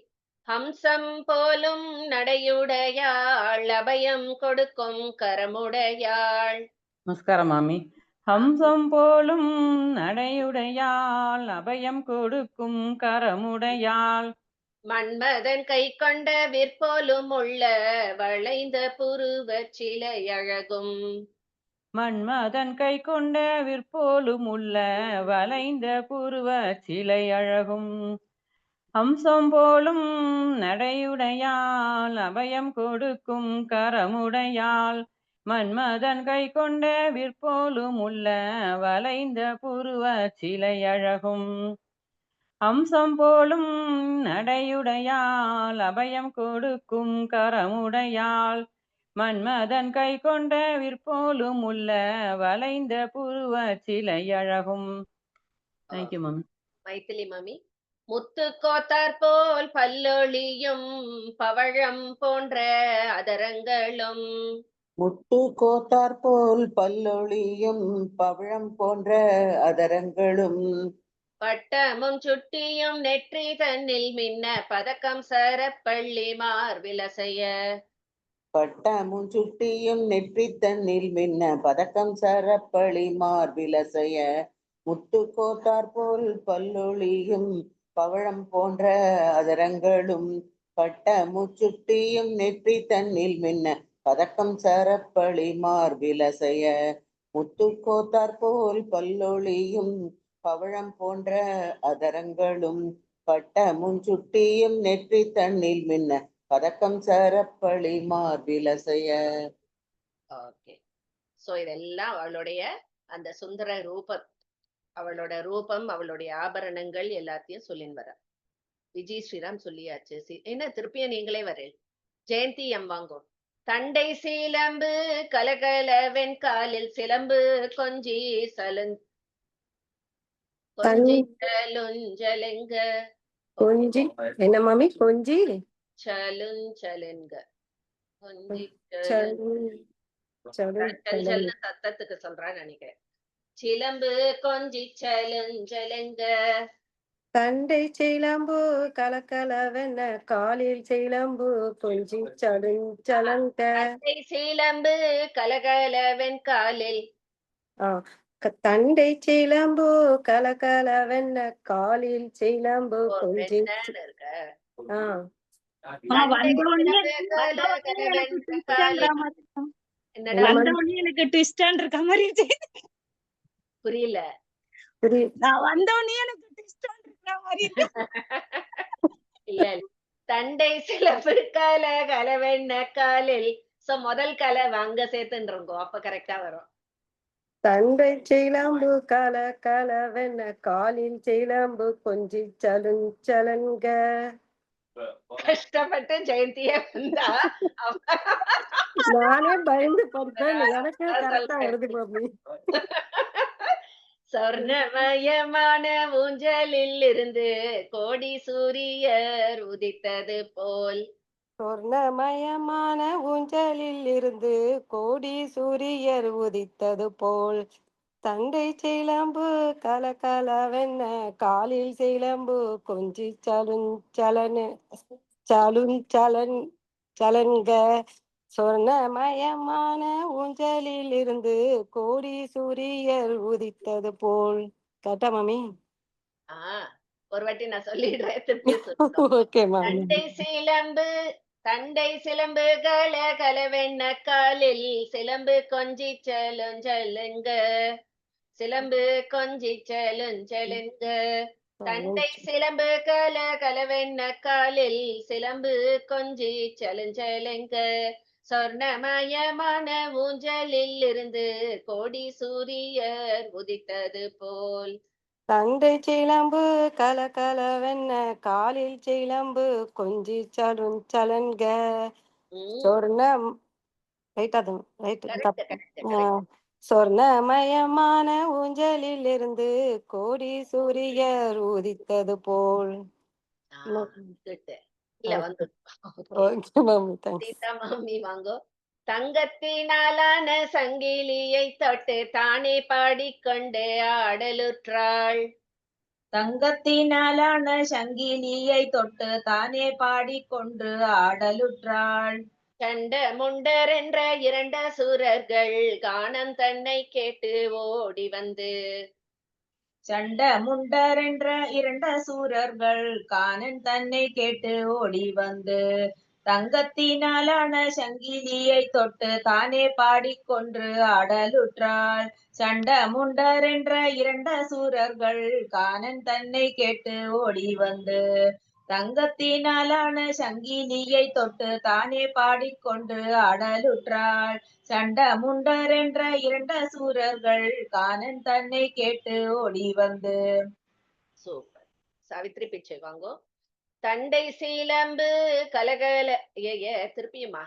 Speaker 1: ஹம்சம் போலும் நடையுடையாள், அபயம் கொடுக்கும் கரமுடையாள்.
Speaker 15: நமஸ்காரம் மாமி. ஹம்சம் போலும் நடையுடையாள், அபயம் கொடுக்கும் கரமுடையாள்.
Speaker 1: மன்மதன் கை கொண்ட விற்போலும் உள்ள வளைந்த புருவ சிலை அழகும்.
Speaker 15: மன்மதன் கை கொண்ட விற்போலும் உள்ள வளைந்த புருவ சிலை அழகும். ஹம்சம் போலும் நடையுடையாள், அபயம் கொடுக்கும் கரமுடையாள். மன்மதன் கை கொண்ட விற்போலும் உள்ள வளைந்த புருவ சிலை அழகும். ஹம்சம் போலும் நடையுடையாள், அபயம் கொடுக்கும் கரமுடையாள். மன்மதன் கை கொண்ட விற்போலும் உள்ள வளைந்த புருவ சிலை அழகும். தேங்க்யூ மாமி.
Speaker 1: மைத்திலி மாமி. முத்து கோத்தார் போல் பல்லொளியும் பவழம் போன்ற அதரங்களும்.
Speaker 16: முத்து கோத்தார் போல் பல்லொளியும் பவழம் போன்ற அதரங்களும்.
Speaker 1: பட்டமும் சுட்டியும் நெற்றி தன்னில் மின்ன பதக்கம் சரப்பள்ளி மார்பிலசைய.
Speaker 16: பட்டமும் சுட்டியும் நெற்றி தன்னில் மின்ன பதக்கம் சரப்பள்ளி மார்பிலசைய. முத்து கோத்தாற்போல் பல்லொளியும் பவழம் போன்ற அதரங்களும் பட்ட முச்சுட்டியும் நெற்றி தன்னில் மின்ன பதக்கம் சரப்பளி மார்பிலசைய முத்து கோத்தாற்போல் பல்லொளியும் பவழம் போன்ற அதரங்களும் பட்ட முன்சுட்டியும் நெற்றி தன்னில் மின்ன பதக்கம் சரப்பளி மார்பிலசைய.
Speaker 1: ஓகே. சோ இதெல்லாம் அவளுடைய அந்த சுந்தர ரூபம், அவளோட ரூபம், அவளுடைய ஆபரணங்கள் எல்லாத்தையும் சொல்லின்னு வர. விஜய் ஸ்ரீராம் சொல்லியாச்சு. என்ன திருப்பியும் நீங்களே வரேன். ஜெயந்தி எம் வாங்கோ. தண்டை சீலம்பு கலகல வெண்காலில் சிலம்பு கொஞ்சி சலுஞ்சலுஞ்சலுங்க
Speaker 12: கொஞ்சி என்ன மாமி கொஞ்சி
Speaker 1: சலுஞ்சலுங்க கொஞ்சி சத்தத்துக்கு சொல்றான்னு நினைக்கிறேன். சிலம்பு கொஞ்சி சலுஞ்சலுங்க
Speaker 12: தண்டை சிலம்பு கலக்கலவென காலில் சிலம்பு கொஞ்சி சலுஞ்சலங்க.
Speaker 1: தண்டை சிலம்பு கலகலவென் காலில்
Speaker 12: தண்டை சிலம்பு கலகலவென காலில் சிலம்பு கொஞ்சி
Speaker 9: எனக்கு ட்விஸ்டான் இருக்க மாதிரி
Speaker 1: புரியல.
Speaker 9: நான் வந்தோடனே எனக்கு ட்விஸ்டான் இருக்கிற மாதிரி
Speaker 1: இல்ல தண்டை சிலம்பு கல கலவென்ன காலில். சோ முதல் கலை அங்க சேர்த்துன்றோம், அப்ப கரெக்டா வரும்.
Speaker 12: தண்டை சிலம்பு கல கலவென காலில் சிலம்பு கொஞ்சி சலுஞ்சலங்க.
Speaker 1: கஷ்டப்பட்டு ஜெயந்தியே வந்தா
Speaker 12: நானே பயந்து பார்த்தேன், எனக்கு கரெக்டா வருது பாப்பி.
Speaker 1: சொர்ணமயமான ஊஞ்சலில் இருந்து கோடி சூரியர் உதித்தது போல்.
Speaker 12: சொர்ணமயமான ஊஞ்சலில் இருந்து கோடி சூரியர் உதித்தது போல். தண்டை சிலம்பு கலகலவென்ன காலில் சிலம்பு கொஞ்சி சலுஞ்சலன்க. சொர்ணமயமான ஊஞ்சலில் இருந்து கோடி சூரியர் உதித்தது போல். கரெக்டா மாமி?
Speaker 1: ஒரு வாட்டி நான் சொல்லிடுறேன், திருப்பி
Speaker 12: ஓகே மாமி.
Speaker 1: தண்டை சிலம்பு கல கலவென்ன காலில் சிலம்பு கொஞ்சி சலுஞ்சலுங்க. சிலம்பு கொஞ்சி சலுஞ்சலுங்க. தண்டை சிலம்பு கல கலவென்ன காலில் சிலம்பு கொஞ்சி சலுஞ்சலுங்க. சொர்ணமயமான ஊஞ்சலில் இருந்து கோடி சூரியர் உதித்தது போல்.
Speaker 12: தண்டை சிலம்பு கலகலவென்ன காலில் சிலம்பு கொஞ்சி சலுஞ்சலன்க. சொர்ணம் சொர்ணமயமான ஊஞ்சலில் இருந்து கோடி சூரியர் உதித்தது போல்.
Speaker 1: மாமி வாங்கோ. தங்கத்தினாலான சங்கிலியை தொட்டு தானே பாடிக்கொண்டு ஆடலுற்றாள்.
Speaker 17: தங்கத்தினாலான சங்கிலியை தொட்டு தானே பாடிக்கொண்டு ஆடலுற்றாள்.
Speaker 1: சண்ட முண்டர் என்ற இரண்ட சூரர்கள் கானம் தன்னை கேட்டு ஓடி வந்து.
Speaker 17: சண்ட முண்டர் என்ற இரண்ட சூரர்கள் காணன் தன்னை கேட்டு ஓடி வந்து. தங்கத்தினாலான சங்கிலியை தொட்டு தானே பாடிக்கொண்டு ஆடலுற்றாள். சண்ட முண்டர் என்ற இரண்ட சூரர்கள் காணன் தன்னை கேட்டு ஓடி வந்து. தங்கத்தினாலான சங்கிலியை தொட்டு தானே பாடிக்கொண்டு ஆடலுற்றாள். சண்ட முண்டர் என்ற இரண்ட சூரர்கள் காணன் தன்னை கேட்டு ஓடி வந்து.
Speaker 1: சூப்பர். சாவித்ரி பிச்சை வாங்கோ. தண்டை சீலம்பு கலகல திருப்பியுமா,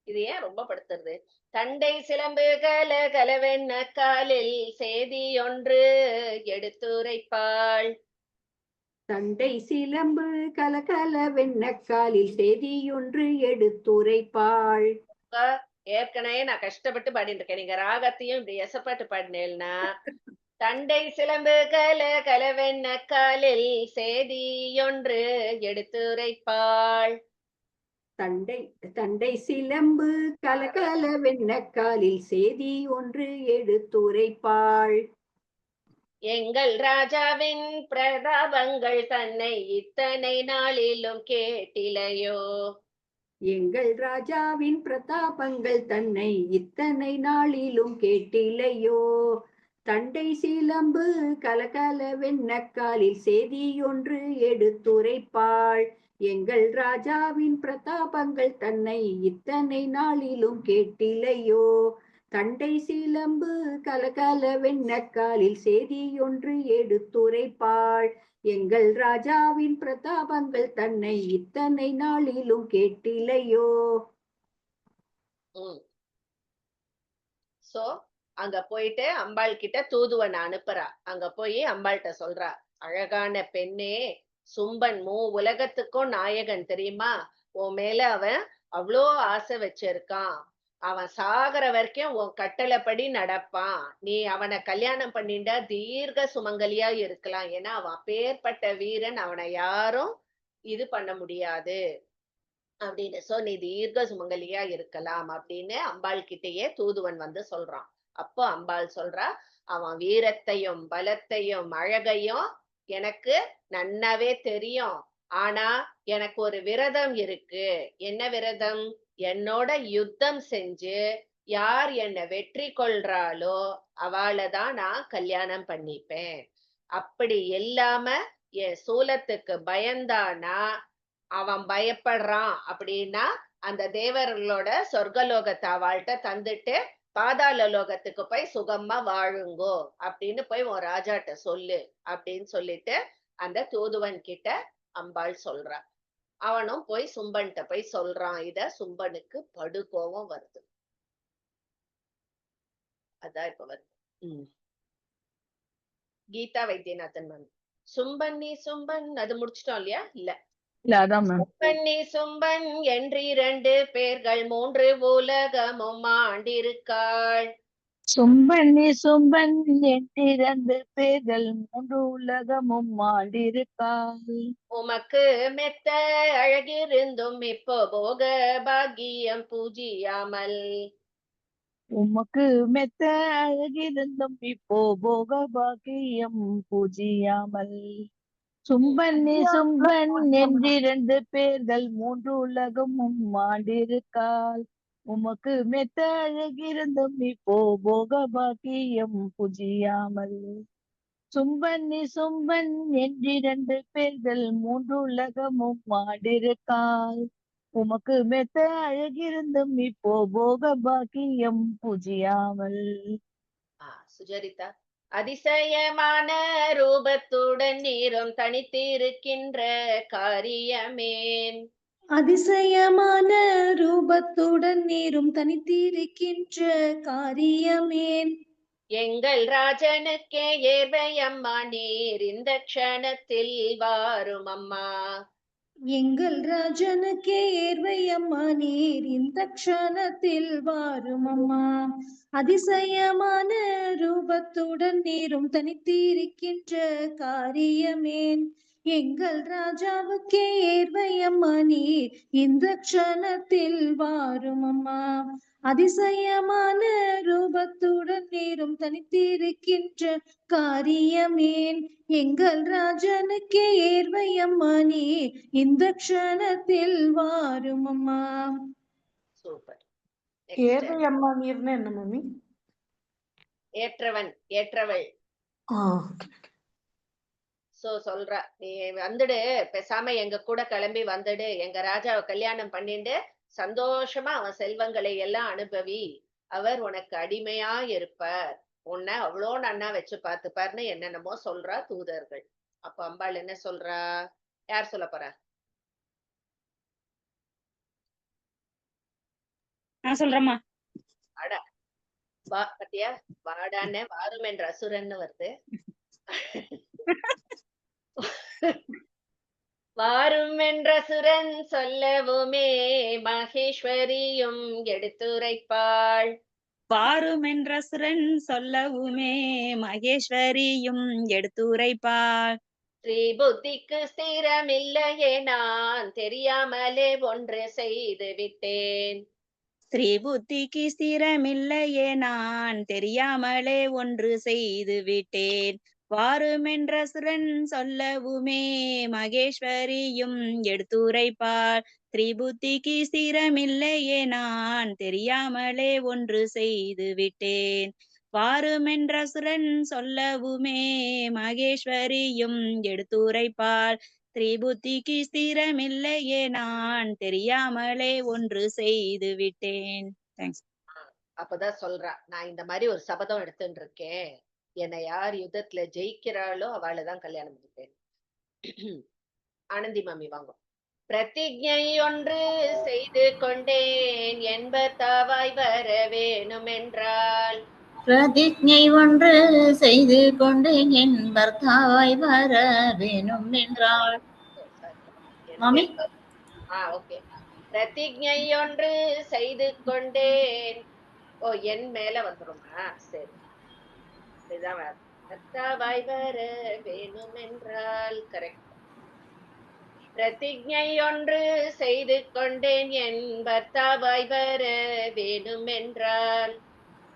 Speaker 1: இது ஏன் ரொம்ப படுத்துறது? தண்டை சிலம்பு கல கலவென்ன காலில் செய்தி ஒன்று எடுத்துரைப்பாள்.
Speaker 18: தண்டை சிலம்பு கலகலவென்ன காலில் செய்தி ஒன்று எடுத்துரைப்பாள்.
Speaker 1: ஏற்கனவே நான் கஷ்டப்பட்டு பாடிட்டு இருக்கேன், நீங்க ராகத்தையும் இப்படி எசப்பாட்டு பாடினேன்னா. தண்டை சிலம்பு கல கலவென்ன காலில் செய்தி ஒன்று எடுத்துரைப்பாள்.
Speaker 18: தண்டை சிலம்பு கலகலவென்ன காலில் செய்தி ஒன்று எடுத்துரைப்பாள்.
Speaker 1: எங்கள் ராஜாவின் பிரதாபங்கள் தன்னை இத்தனை நாளிலும் கேட்டிலையோ.
Speaker 18: எங்கள் ராஜாவின் பிரதாபங்கள் தன்னை இத்தனை நாளிலும் கேட்டிலையோ. தண்டை சிலம்பு கலகல வெண்ணக்காலில் செய்தியொன்று எடுத்துரைப்பாள். எங்கள் ராஜாவின் பிரதாபங்கள் தன்னை இத்தனை நாளிலும் கேட்டிலையோ. தண்டை சிலம்பு கலகல வெண்ணக்காலில் செய்தியொன்று எடுத்துரைப்பாள். எங்கள் ராஜாவின் பிரதாபங்கள் தன்னை இத்தனை நாளிலும் கேட்டிலையோ.
Speaker 1: சோ அங்க போயிட்டு அம்பாள் கிட்ட தூதுவனை அனுப்புறா. அங்க போய் அம்பாள்கிட்ட சொல்றா, அழகான பெண்ணே, சும்பன் உலகத்துக்கும் நாயகன் தெரியுமா, உன் மேல அவன் அவ்வளோ ஆசை வச்சிருக்கான். அவன் சாகர வரைக்கும் உன் கட்டளைப்படி நடப்பான். நீ அவனை கல்யாணம் பண்ணிண்டா தீர்க்க சுமங்கலியா இருக்கலாம். ஏன்னா அவன் அப்பேற்பட்ட வீரன், அவனை யாரும் இது பண்ண முடியாது அப்படின்னு. சோ நீ தீர்க்க சுமங்கலியா இருக்கலாம் அப்படின்னு அம்பாள் கிட்டேயே தூதுவன் வந்து சொல்றான். அப்போ அம்பாள் சொல்றா, அவன் வீரத்தையும் பலத்தையும் அழகையும் எனக்கு நன்னாவே தெரியும். ஆனா எனக்கு ஒரு விரதம் இருக்கு. என்ன விரதம்? என்னோட யுத்தம் செஞ்சு யார் என்னை வெற்றி கொள்றாளோ அவளை தான் நான் கல்யாணம் பண்ணிப்பேன். அப்படி இல்லாம என் சூலத்துக்கு பயந்தானா, அவன் பயப்படுறான் அப்படின்னா அந்த தேவர்களோட சொர்க்கலோகத்தை அவள்கிட்ட தந்துட்டு பாதாள லோகத்துக்கு போய் சுகமா வாழுங்கோ அப்படின்னு போய் உன் ராஜாட்ட சொல்லு அப்படின்னு சொல்லிட்டு அந்த தூதுவன் கிட்ட அம்பாள் சொல்றா. அவனும் போய் சும்பன்கிட்ட போய் சொல்றான். இத சும்பனுக்கு படுகோவம் வருது. அதான் இப்ப வருது. கீதா வைத்தியநாதன் மேம். சும்பன் நீ சும்பன் அது முடிச்சிட்டோம் இல்லையா? இல்ல சும்பன் நீ சும்பன் என்று 2 பேர்கள் 3 உலகமும் ஆண்டிருக்காள்.
Speaker 9: சும்பன் நீ சும்பன் என்று 2 பேர்கள் 3 உலகமும் ஆண்டிருக்காள்.
Speaker 1: உமக்கு மெத்த அழகிருந்தும் இப்போ போக பாக்கியம் பூஜியாமல்.
Speaker 9: உமக்கு மெத்த அழகிருந்தும் இப்போ போக பாக்கியம் பூஜியாமல். சும்பன் நீ சும்பன் என்று 2 பேர்கள் 3 உலகமும் ஆண்டிருக்காள். உமக்கு மெத்த அழகிருந்தும் இப்போ போக பாக்கியம் பூஜியாமல். சும்பன் நீ சும்பன் என்று 2 பேர்கள் 3 உலகமும் ஆண்டிருக்காள். உமக்கு மெத்த அழகிருந்தும் இப்போ போக பாக்கியம் பூஜியாமல்.
Speaker 1: சுஜரிதா. அதிசயமான ரூபத்துடன் நீரும் தனித்திருக்கின்ற காரியமேன்.
Speaker 4: அதிசயமான ரூபத்துடன் நீரும் தனித்திருக்கின்ற காரியமேன்.
Speaker 1: எங்கள் ராஜனுக்கே ஏர்வையம்மா நீர் இந்த க்ஷணத்தில் வாரும் அம்மா.
Speaker 4: எங்கள் ராஜனுக்கே ஏர்வையம்மா நீர் இந்த க்ஷணத்தில் வாரும் அம்மா. அதிசயமான ரூபத்துடன் நீரும் தனித்திருக்கின்ற காரியமேன். எங்கள் ராஜாவுக்கே ஏர்வையம்மா நீர் இந்த க்ஷணத்தில் வாரும் அம்மா. அதிசயமான ரூபத்துடன் நீரும் தனித்திருக்கின்ற காரியமேன். எங்கள் ராஜனுக்கே ஏர்வையம்மா நீர் இந்த க்ஷணத்தில் வாரும் அம்மா.
Speaker 1: சூப்பர்.
Speaker 5: ஏர்வையம்மா நீர்னா என்ன மம்மி?
Speaker 1: ஏற்றவன் ஏற்றவள். சோ சொல்றா, நீ வந்துடு, பேசாம எங்க கூட கிளம்பி வந்துடு, எங்க ராஜாவை கல்யாணம் பண்ணிட்டு சந்தோஷமா அவன் செல்வங்களை எல்லாம் அனுபவி, அவர் உனக்கு அடிமையா இருப்பார், உன்னை அவ்வளோ நன்னா வச்சு பார்த்துப்பார்னு என்னென்னமோ சொல்றா தூதர்கள். அப்ப அம்பாள் என்ன சொல்றா? யார் சொல்ல போறா?
Speaker 9: நான் சொல்றேம்மா.
Speaker 1: அடா வா, பத்தியா வாடான்னு வாரும் என்ற அசுரன்னு வருது. வாரும் என்ற சுரன் சொல்லவுமே மகேஸ்வரியும் எடுத்துரைப்பாள்.
Speaker 9: வாரும் என்ற சுரன் சொல்லவுமே மகேஸ்வரியும் எடுத்துரைப்பாள்.
Speaker 1: ஸ்ரீ புத்திக்கு ஸ்திரமில்லையே நான் தெரியாமலே ஒன்று செய்து விட்டேன்.
Speaker 9: ஸ்ரீ புத்திக்கு ஸ்திரமில்லையே நான் தெரியாமலே ஒன்று செய்து விட்டேன்.
Speaker 19: வாருமென்றசுரன் சொல்லவுமே மகேஸ்வரியும் எடுத்துரைப்பார். திரிபுத்திக்கு ஸ்திரமில்லையே நான் தெரியாமலே ஒன்று செய்து விட்டேன். வாருமென்றசுரன் சொல்லவுமே மகேஸ்வரியும் எடுத்துரைப்பார். திரிபுத்திக்கு ஸ்திரமில்லையே நான் தெரியாமலே ஒன்று செய்து விட்டேன். தேங்க்ஸ்.
Speaker 1: அப்பதான் சொல்றா, நான் இந்த மாதிரி ஒரு சபதம் எடுத்துட்டு இருக்கேன். என்னை யார் யுத்தத்துல ஜெயிக்கிறாளோ அவளைதான் கல்யாணம் பண்ணிப்பேன். ஆனந்தி மாமி வாங்க. பிரதிஜை ஒன்று செய்து கொண்டேன் என்பதாவாய் வர வேணும் என்றால்.
Speaker 8: பிரதிஜை ஒன்று செய்து கொண்டேன் என் பர்த்தாவாய் வர வேணும் என்றால். மாமி
Speaker 1: ஓகே. பிரதிஜை ஒன்று செய்து கொண்டேன். ஓ, என் மேல வந்துருமா? சரி, இதுதான் பர்த்தாவாய் வர வேணும் என்றால் கரெக்ட். பிரதிஜை ஒன்று செய்து கொண்டேன் என் பர்த்தாவாய் வர வேணும் என்றால்.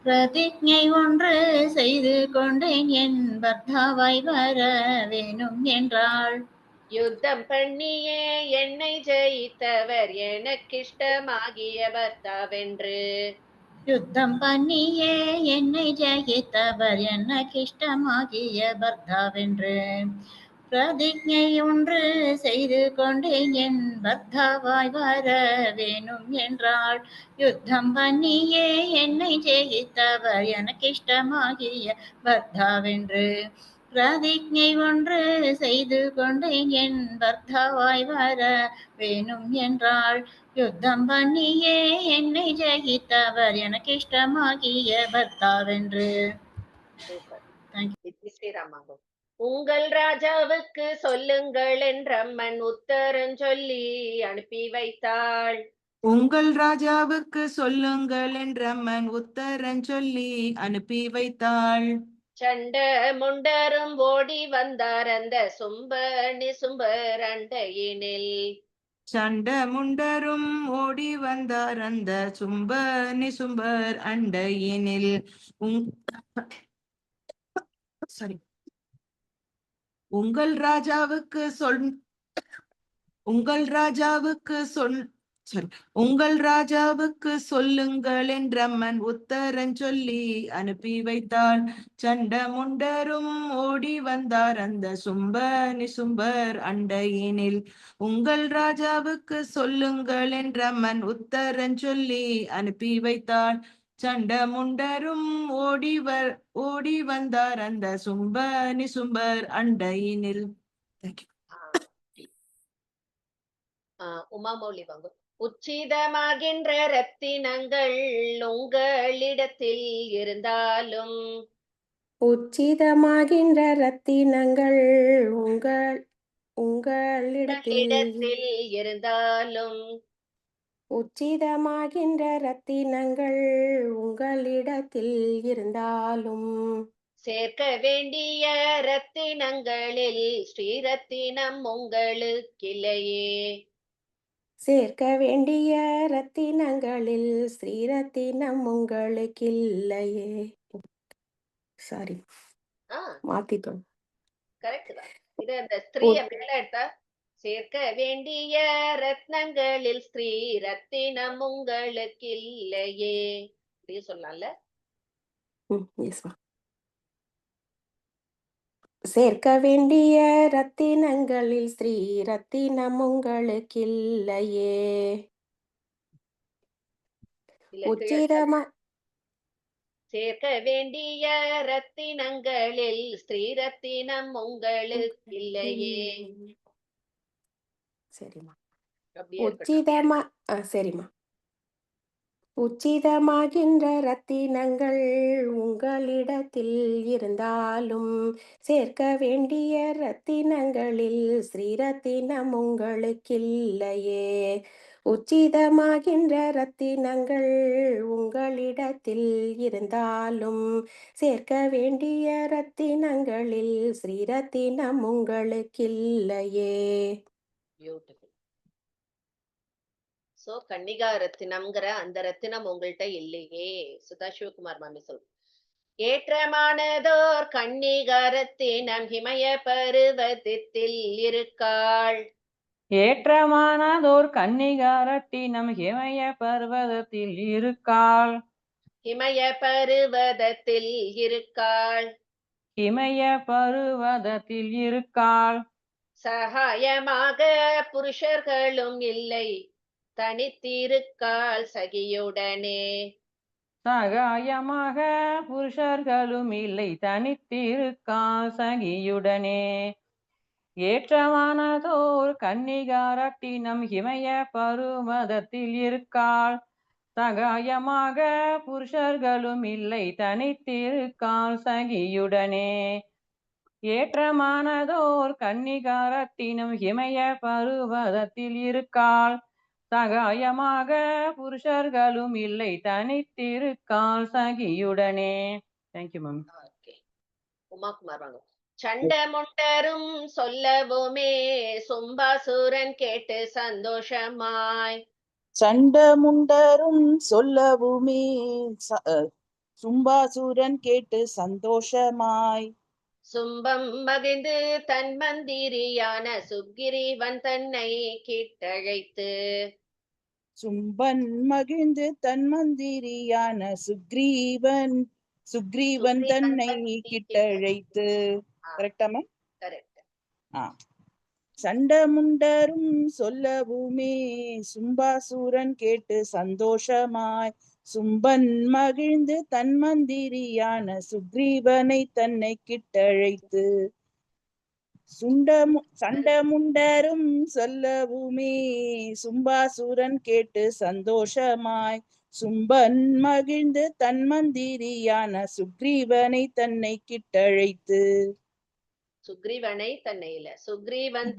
Speaker 8: பிரதிஜை ஒன்று செய்து கொண்டேன் என் பர்த்தாவாய் வர வேணும் என்றால்.
Speaker 1: யுத்தம் பண்ணியே என்னை ஜெயித்தவர் எனக்கிஷ்டமாகிய பர்த்தாவென்று.
Speaker 8: யுத்தம் பண்ணியே என்னை ஜெயித்தவர் எனக்கிஷ்டமாகிய பர்த்தாவென்று. பிரதிஜை ஒன்று செய்து கொண்டேன் என் பர்த்தாவாய் வர வேணும் என்றால். யுத்தம் பண்ணியே என்னை ஜெயித்தவர் எனக்கிஷ்டமாகிய பர்த்தாவென்று. பிரதிஜை ஒன்று செய்து கொண்டேன் என் பர்த்தாவாய் வர வேணும் என்றால். யுத்தம் பண்ணியே என்னை ஜெயித்தவர் எனக்கிஷ்டமாகிய பர்த்தாவென்று.
Speaker 1: ஸ்ரீராமாகும். உங்கள் ராஜாவுக்கு சொல்லுங்கள் என்றம்மன் உத்தரம் சொல்லி அனுப்பி வைத்தாள்.
Speaker 2: உங்கள் ராஜாவுக்கு சொல்லுங்கள் என்றம்மன் உத்தரம் சொல்லி அனுப்பி வைத்தாள்.
Speaker 1: சண்ட முண்டரும் ஓடி வந்தார் அந்த சும்பனி சும்பர் அண்டையினில்.
Speaker 2: சண்ட முண்டரும் ஓடி வந்தார் அந்த சும்பனி சும்பர் அண்டையினில். சாரி. உங்கள் ராஜாவுக்கு சொல்லுங்கள் என்றம்மன் உத்தரம் சொல்லி அனுப்பி வைத்தாள். சண்ட முண்டரும் ஓடி வந்தார் அந்த சும்பனி சும்பர் அண்டையினில். உங்கள் ராஜாவுக்கு சொல்லுங்கள் என்றம்மன் உத்தரம் சொல்லி அனுப்பி வைத்தாள். சண்ட முண்டரும் ஓடி வந்தார் அந்த சும்பனி சும்பர் அண்டையினில்.
Speaker 1: உமாமௌலி வாங்க. உச்சிதமாகின்ற ரத்தினங்கள் உங்களிடத்தில் இருந்தாலும்.
Speaker 11: உச்சிதமாகின்ற ரத்தினங்கள் உங்களிடத்தில்
Speaker 1: இருந்தாலும்.
Speaker 11: உச்சிதமாகின்ற ரத்தினங்கள் உங்களிடத்தில் இருந்தாலும்.
Speaker 1: சேர்க்க வேண்டிய ரத்தினங்களில் ஸ்ரீரத்தினம் உங்களுக்கில்லையே.
Speaker 11: சேர்க்க வேண்டிய ரத்தினங்களில் ஸ்ரீரத்தினம் உங்களுக்கில்லையே. சாரி, மாத்திட்டோம்.
Speaker 1: கரெக்ட் தான். இது அந்த ஸ்திரீய மேல எடுத்தா சேர்க்க வேண்டிய ரத்னங்களில் ஸ்ரீ ரத்தினம் உங்களுக்கு இல்லையே அப்படி சொல்லலாம்ல.
Speaker 11: சேர்க்க வேண்டிய ரத்தினங்களில் ஸ்ரீ ரத்தினம் உங்களுக்கு இல்லையே. உச்சிதமா
Speaker 1: சேர்க்க வேண்டிய ரத்தினங்களில் ஸ்ரீ ரத்தினம் உங்களுக்கு இல்லையே.
Speaker 11: சரிம்மா. உச்சிதமா சரிம்மா. உச்சிதமாகின்ற ரத்தினங்கள் உங்களிடத்தில் இருந்தாலும் சேர்க்க வேண்டிய ரத்தினங்களில் ஸ்ரீரத்தினம் உங்களுக்கில்லையே. உச்சிதமாகின்ற ரத்தினங்கள் உங்களிடத்தில் இருந்தாலும் சேர்க்க வேண்டிய ரத்தினங்களில் ஸ்ரீரத்தினம் உங்களுக்கில்லையே.
Speaker 1: பியூட்டிஃபுல். சோ கன்னிகா ரத்தினம்ங்கிற அந்த ரத்தினம் உங்கள்கிட்ட இல்லையே. சுதா சிவகுமார் மாமி சொல். ஏற்றமானதோர் கன்னிகரத்தினம் இமய பருவதத்தில் இருக்காள்.
Speaker 15: ஏற்றமானதோர் கன்னிகரத்தினம் இமய பர்வதத்தில் இருக்காள்.
Speaker 1: இமய பருவதத்தில் இருக்காள்.
Speaker 15: இமய பருவதத்தில் இருக்காள்.
Speaker 1: சகாயமாக புருஷர்களும் இல்லை, தனித்திருக்காள் சகியுடனே.
Speaker 15: சகாயமாக புருஷர்களும் இல்லை, தனித்திருக்காள் சகியுடனே. ஏற்றமானதோர் கன்னிகரத்தினம் இமய பருவதத்தில் இருக்காள். சகாயமாக புருஷர்களும் இல்லை, தனித்திருக்காள் சகியுடனே. ஏற்றமானதோர் கன்னிகரத்தினம் இமய பருவதத்தில் இருக்காள். சகாயமாக புருஷர்களும் இல்லை, தனித்திருக்காள் சகியுடனே. Thank you ma'am.
Speaker 1: உமாகுமார் வாங்க. சண்டமுண்டரும் சொல்லவுமே சும்பாசுரன் கேட்டு சந்தோஷமாய்.
Speaker 2: சண்டமுண்டரும் சொல்லவுமே சும்பாசுரன் கேட்டு சந்தோஷமாய்.
Speaker 1: சும்பம் மகிழ்ந்து தன் மந்திரியான சுக்கிரீவன் தன்னை கிட்டழைத்து.
Speaker 2: சும்பன் மகிழ்ந்து தன் மந்திரியான சுக்ரீவன் தன்னை கிட்டழைத்து. கரெக்டாமா?
Speaker 1: கரெக்ட்.
Speaker 2: சண்டமுண்டரும் சொல்லவுமே சும்பாசுரன் கேட்டு சந்தோஷமாய். சும்பன் மகிழ்ந்து தன் மந்திரியான சுக்ரீவனை தன்னை கிட்டழைத்து. சண்டமுண்டரும் சொல்லவுமே சும்பாசுரன் கேட்டு சந்தோஷமாய். சும்பன் மகிழ்ந்து தன் மந்திரியான சுக்ரீவனை தன்னை கிட்டழைத்து.
Speaker 1: சுக்ரீவனை தன்னை இல்ல, சுக்ரீவன்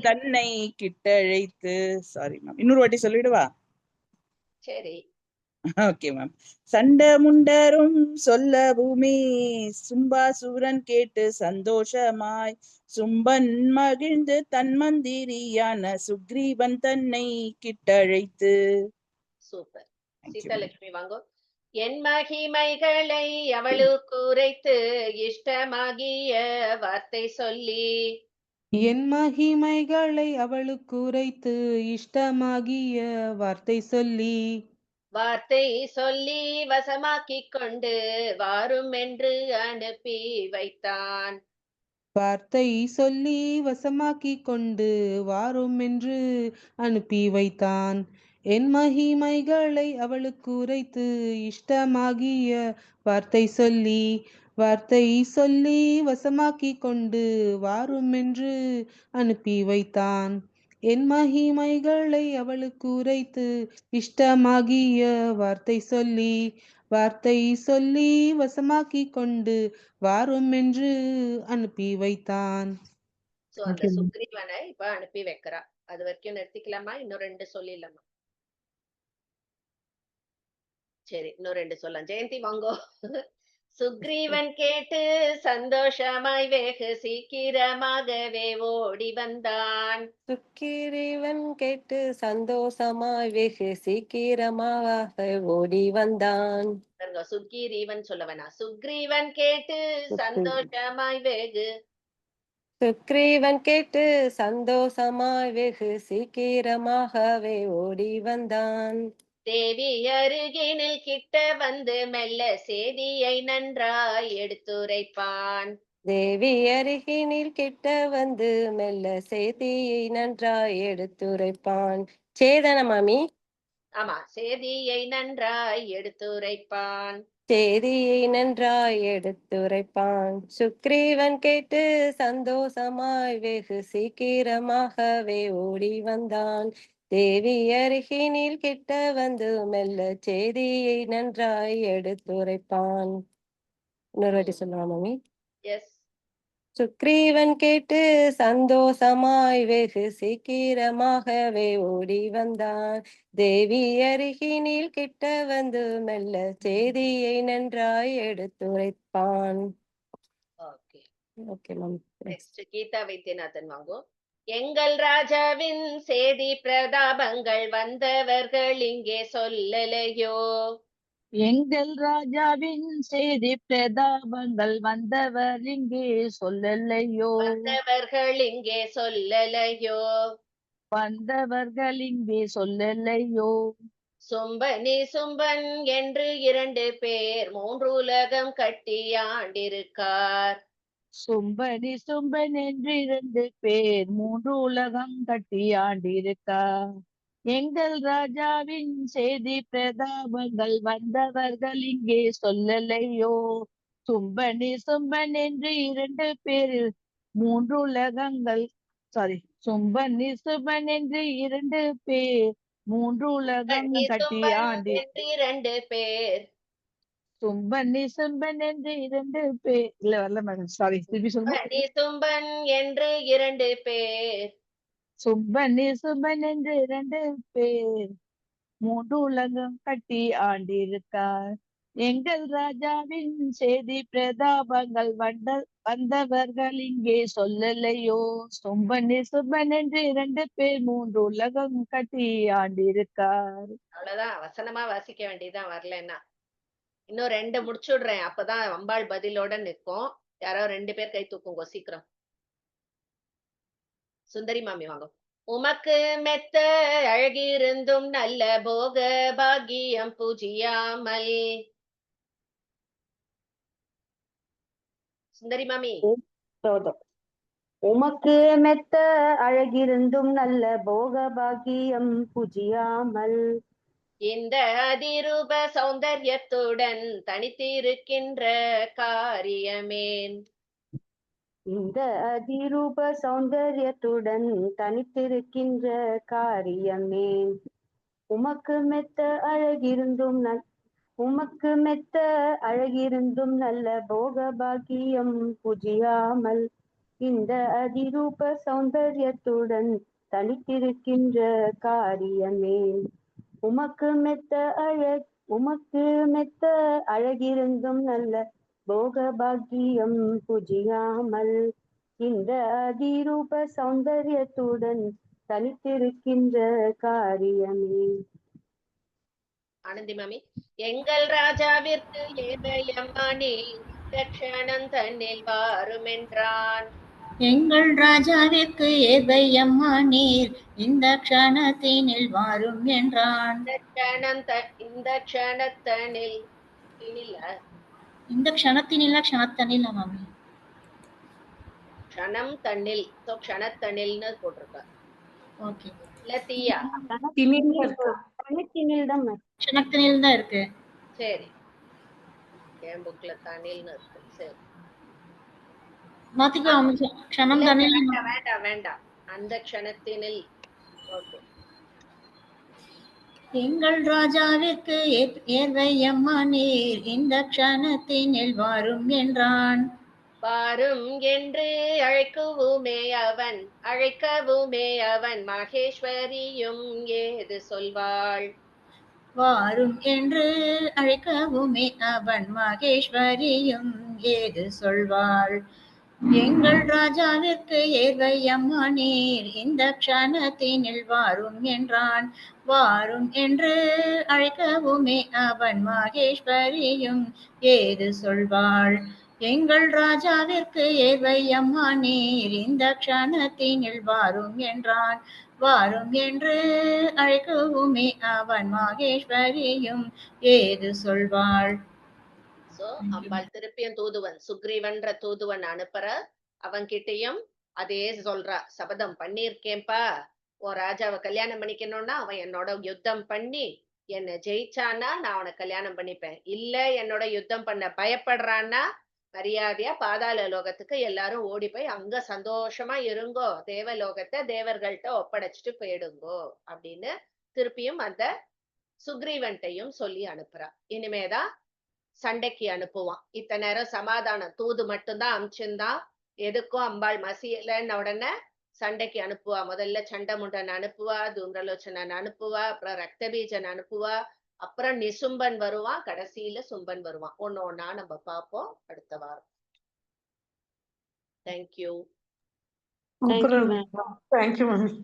Speaker 2: தன்னை கிட்டழைத்து. சாரி மேம், இன்னொரு வாட்டி சொல்லிடுவா?
Speaker 1: சரி.
Speaker 2: Okay ma'am. சண்டமுண்டரும் சொல்லவுமே சும்பாசுரன் கேட்டு சந்தோஷமாய். சும்பன் மகிழ்ந்து தன் மந்திரியான சுக்ரீவன் தன்னை கிட்டழைத்து.
Speaker 1: சூப்பர். சீதாலட்சுமி வாங்கோ. என் மகிமைகளை அவளுக்கு உரைத்து இஷ்டமாகிய வார்த்தை சொல்லி.
Speaker 12: என் மகிமைகளை அவளுக்கு உரைத்து இஷ்டமாகிய வார்த்தை சொல்லி.
Speaker 1: வார்த்தை சொல்லி வசமாக்கிக் கொண்டு வாரும் என்று அனுப்பி வைத்தான்.
Speaker 12: வார்த்தை சொல்லி வசமாக்கிக் கொண்டு வாரும் என்று அனுப்பி வைத்தான். என் மகிமைகளை அவளுக்கு உரைத்து இஷ்டமாகிய வார்த்தை சொல்லி. வார்த்தை சொல்லி வசமாக்கிக் கொண்டு வாரும் என்று அனுப்பி வைத்தான். என் மகிமைகளை அவளுக்கு உரைத்து இஷ்டமாகிய வார்த்தை சொல்லி. வார்த்தை சொல்லி வசமாக்கிக் கொண்டு வாரும் என்று அனுப்பி வைத்தான்.
Speaker 1: அந்த சுக்ரீவனை இப்ப அனுப்பி வைக்கிறா. அது வரைக்கும் நிறுத்திக்கலாமா? இன்னும் 2 சொல்லிடலாமா? சரி, இன்னும் 2 சொல்லலாம். ஜெயந்தி வாங்கோ. சுக்ரீவன் கேட்டு சந்தோஷமாய் வெகு சீக்கிரமாகவே ஓடி வந்தான்.
Speaker 12: சுக்கிரீவன் கேட்டு சந்தோஷமாய் வெகு சீக்கிரமாக ஓடி வந்தான்.
Speaker 1: சுக்கிரீவன் சொல்ல வேணாம், சுக்ரீவன் கேட்டு சந்தோஷமாய் வெகு.
Speaker 12: சுக்ரீவன் கேட்டு சந்தோஷமாய் வெகு சீக்கிரமாகவே ஓடி வந்தான்.
Speaker 1: தேவி அருகினில் கிட்ட வந்து மெல்ல செய்தியை நன்றாய் எடுத்துரைப்பான்.
Speaker 12: தேவி அருகினில் கிட்ட வந்து மெல்ல செய்தியை நன்றாய் எடுத்துரைப்பான். சேதன மாமி.
Speaker 1: ஆமா, செய்தியை நன்றாய் எடுத்துரைப்பான்.
Speaker 12: செய்தியை நன்றாய் எடுத்துரைப்பான். சுக்ரீவன் கேட்டு சந்தோஷமாய் வெகு சீக்கிரமாகவே ஓடி வந்தான். தேவி அருகினில் கிட்ட வந்து மெல்ல செய்தியை நன்றாய் எடுத்துரைப்பான். இன்னொரு வாட்டி சொல்லலாம் மாமி. சுக்ரீவன் கேட்டு சந்தோஷமாய் வெகு சீக்கிரமாகவே ஓடி வந்தான். தேவி அருகினில் கிட்ட வந்து மெல்ல செய்தியை நன்றாய் எடுத்துரைப்பான். Okay ma'am.
Speaker 1: Next Geetha Vaidyanathan வாங்கோ. எங்கள் ராஜாவின் செய்தி பிரதாபங்கள் வந்தவர்கள் இங்கே சொல்லலையோ.
Speaker 9: எங்கள் ராஜாவின் செய்தி பிரதாபங்கள் வந்தவர் இங்கே சொல்லலையோ,
Speaker 1: வந்தவர்கள் இங்கே சொல்லலையோ,
Speaker 9: வந்தவர்கள் இங்கே சொல்லலையோ.
Speaker 1: சும்பனி சும்பன் என்று 2 பேர் 3 உலகம் கட்டி ஆண்டிருக்கார்.
Speaker 9: சும்பனி சும்பன் என்று 2 பேர் 3 உலகம் கட்டி ஆண்டிருக்கார். எங்கள் ராஜாவின் செய்தி பிரதாபங்கள் வந்தவர்கள் இங்கே சொல்லலையோ, சும்பனி சும்பன் என்று 2 பேர் 3 உலகங்கள் சும்பனி சும்பன் என்று 2 பேர் 3 உலகம்
Speaker 1: சும்பனி
Speaker 9: கட்டி
Speaker 1: சும்பன்
Speaker 9: ஆண்டி
Speaker 1: என்று 2 பேர்
Speaker 9: சும்பனி சும்பன் என்று 2 பேர் இல்ல வரல மேடம், சாரி, திருப்பி சொல்லுங்க.
Speaker 1: சும்பனி சும்பன் என்று 2 பேர்
Speaker 9: சும்பனி சும்பன் என்று 2 பேர் 3 உலகம் கட்டி ஆண்டிருக்கார். எங்கள் ராஜாவின் செய்தி பிரதாபங்கள் வந்தவர்கள் இங்கே சொல்லலையோ, சும்பனி சும்பன் என்று 2 பேர் 3 உலகம் கட்டி ஆண்டிருக்கார்.
Speaker 1: அவ்வளவுதான், வசனமா வாசிக்க வேண்டியதுதான் வரலன்னா. இன்னும் 2 முடிச்சுடுறேன், அப்பதான் அம்பாள் பதிலோட நிற்கும். யாரோ 2 பேர் கை தூக்குங்க சீக்கிரம். சுந்தரி மாமி வாங்க. உமக்கு மெத்த அழகிருந்தும் நல்ல போக பாக்கியம் பூஜியாமல். சுந்தரி மாமி.
Speaker 3: உமக்கு மெத்த அழகிருந்தும் நல்ல போக பாக்கியம் புஜியாமல்.
Speaker 1: இந்த அதிரூப சௌந்தர்யத்துடன் தனித்திருக்கின்ற காரியமேன்.
Speaker 3: இந்த அதிரூப சௌந்தர்யத்துடன் தனித்திருக்கின்ற காரியமேன். உமக்கு மெத்த அழகிருந்தும் உமக்கு மெத்த அழகிருந்தும் நல்ல போக பாக்கியம் புஜியாமல். இந்த அதிரூப சௌந்தர்யத்துடன் தனித்திருக்கின்ற காரியமே. உமக்கு மெத்த அழகிருந்தும் நல்ல போக பாக்கியம் புஜியாமல். இந்த அதிரூப சௌந்தர்யத்துடன் தனித்திருக்கின்ற காரியமே.
Speaker 1: ஆனந்தி மாமி. எங்கள் ராஜாவிற்கு ஏதையம்மானே இந்த க்ஷணம் தன்னில் வாருமென்றான்.
Speaker 8: எங்கள் ராஜாவிற்கு ஏதையம்மா நீர் இந்த க்ஷணத்தினில் வாரும் என்றான்.
Speaker 1: இந்த க்ஷணத்தனில்
Speaker 8: இந்த க்ஷணத்தினில் க்ஷணத்தனில் மாமி,
Speaker 1: க்ஷணம் தன்னில், சோ க்ஷணத்தனில்னு போட்டிருக்கார்.
Speaker 8: ஓகே,
Speaker 1: இல்ல தீயா?
Speaker 8: க்ஷணத்தனில் தான் இருக்கு.
Speaker 1: சரி, என் புக்ல தனில்னு இருக்கு. சரி,
Speaker 8: மாத்திக்கலாம். க்ஷணம் தனில்
Speaker 1: வேண்டாம் வேண்டாம், அந்த க்ஷணத்தினில். ஓகே.
Speaker 8: எங்கள் ராஜாவிற்கு ஏர்வையம்மா நீர் இந்த க்ஷணத்தினில் வாரும் என்றான்.
Speaker 1: வாரும் என்று அழைக்கவுமே அவன் மகேஸ்வரியும் ஏது சொல்வாள்.
Speaker 8: வாரும் என்று அழைக்கவுமே அவன் மகேஸ்வரியும் ஏது சொல்வாள். எங்கள் ராஜாவிற்கு ஏர்வையம்மா நீர் இந்த க்ஷணத்தினில் வாரும் என்றான். வாரும் என்று அழைக்கவுமே அவன் மகேஸ்வரியும் ஏது சொல்வாள். எங்கள் ராஜாவிற்கு ஏர்வையம்மா நீர் இந்த க்ஷணத்தினில் வாரும் என்றான். வாரும் என்று அழைக்கவுமே அவன் மகேஸ்வரியும் ஏது சொல்வாள்.
Speaker 1: சோ அம்பாள் திருப்பியும் தூதுவன் சுக்ரீவன்ற தூதுவன் அனுப்புற, அவன்கிட்டயும் அதே சொல்றா, சபதம் பண்ணிருக்கேன்பா, உன் ராஜாவை கல்யாணம் பண்ணிக்கணும்னா அவன் என்னோட யுத்தம் பண்ணி என்ன ஜெயிச்சானா நான் அவனை கல்யாணம் பண்ணிப்பேன். இல்ல என்னோட யுத்தம் பண்ண பயப்படுறான்னா மரியாதையா பாதாள லோகத்துக்கு எல்லாரும் ஓடி போய் அங்க சந்தோஷமா இருங்கோ, தேவலோகத்தை தேவர்கள்ட்ட ஒப்படைச்சிட்டு போயிடுங்கோ அப்படின்னு திருப்பியும் அந்த சுக்ரீவன்ட்டையும் சொல்லி அனுப்புறா. இனிமேதான் சண்டைக்கு அனுப்புவான். இத்தனை நேரம் சமாதானம் தூது மட்டும்தான் அமிச்சிருந்தான். எதுக்கும் அம்பாள் மசியலன்னு உடனே சண்டைக்கு அனுப்புவா. முதல்ல சண்டமுண்டன் அனுப்புவா, தூம்ரலோச்சனன் அனுப்புவா, அப்புறம் ரக்தபீஜன் அனுப்புவா, அப்புறம் நிசும்பன் வருவான், கடைசியில சும்பன் வருவான். ஒண்ணா நம்ம பார்ப்போம் அடுத்த வாரம். தேங்க்யூ.
Speaker 5: Thank you ma'am.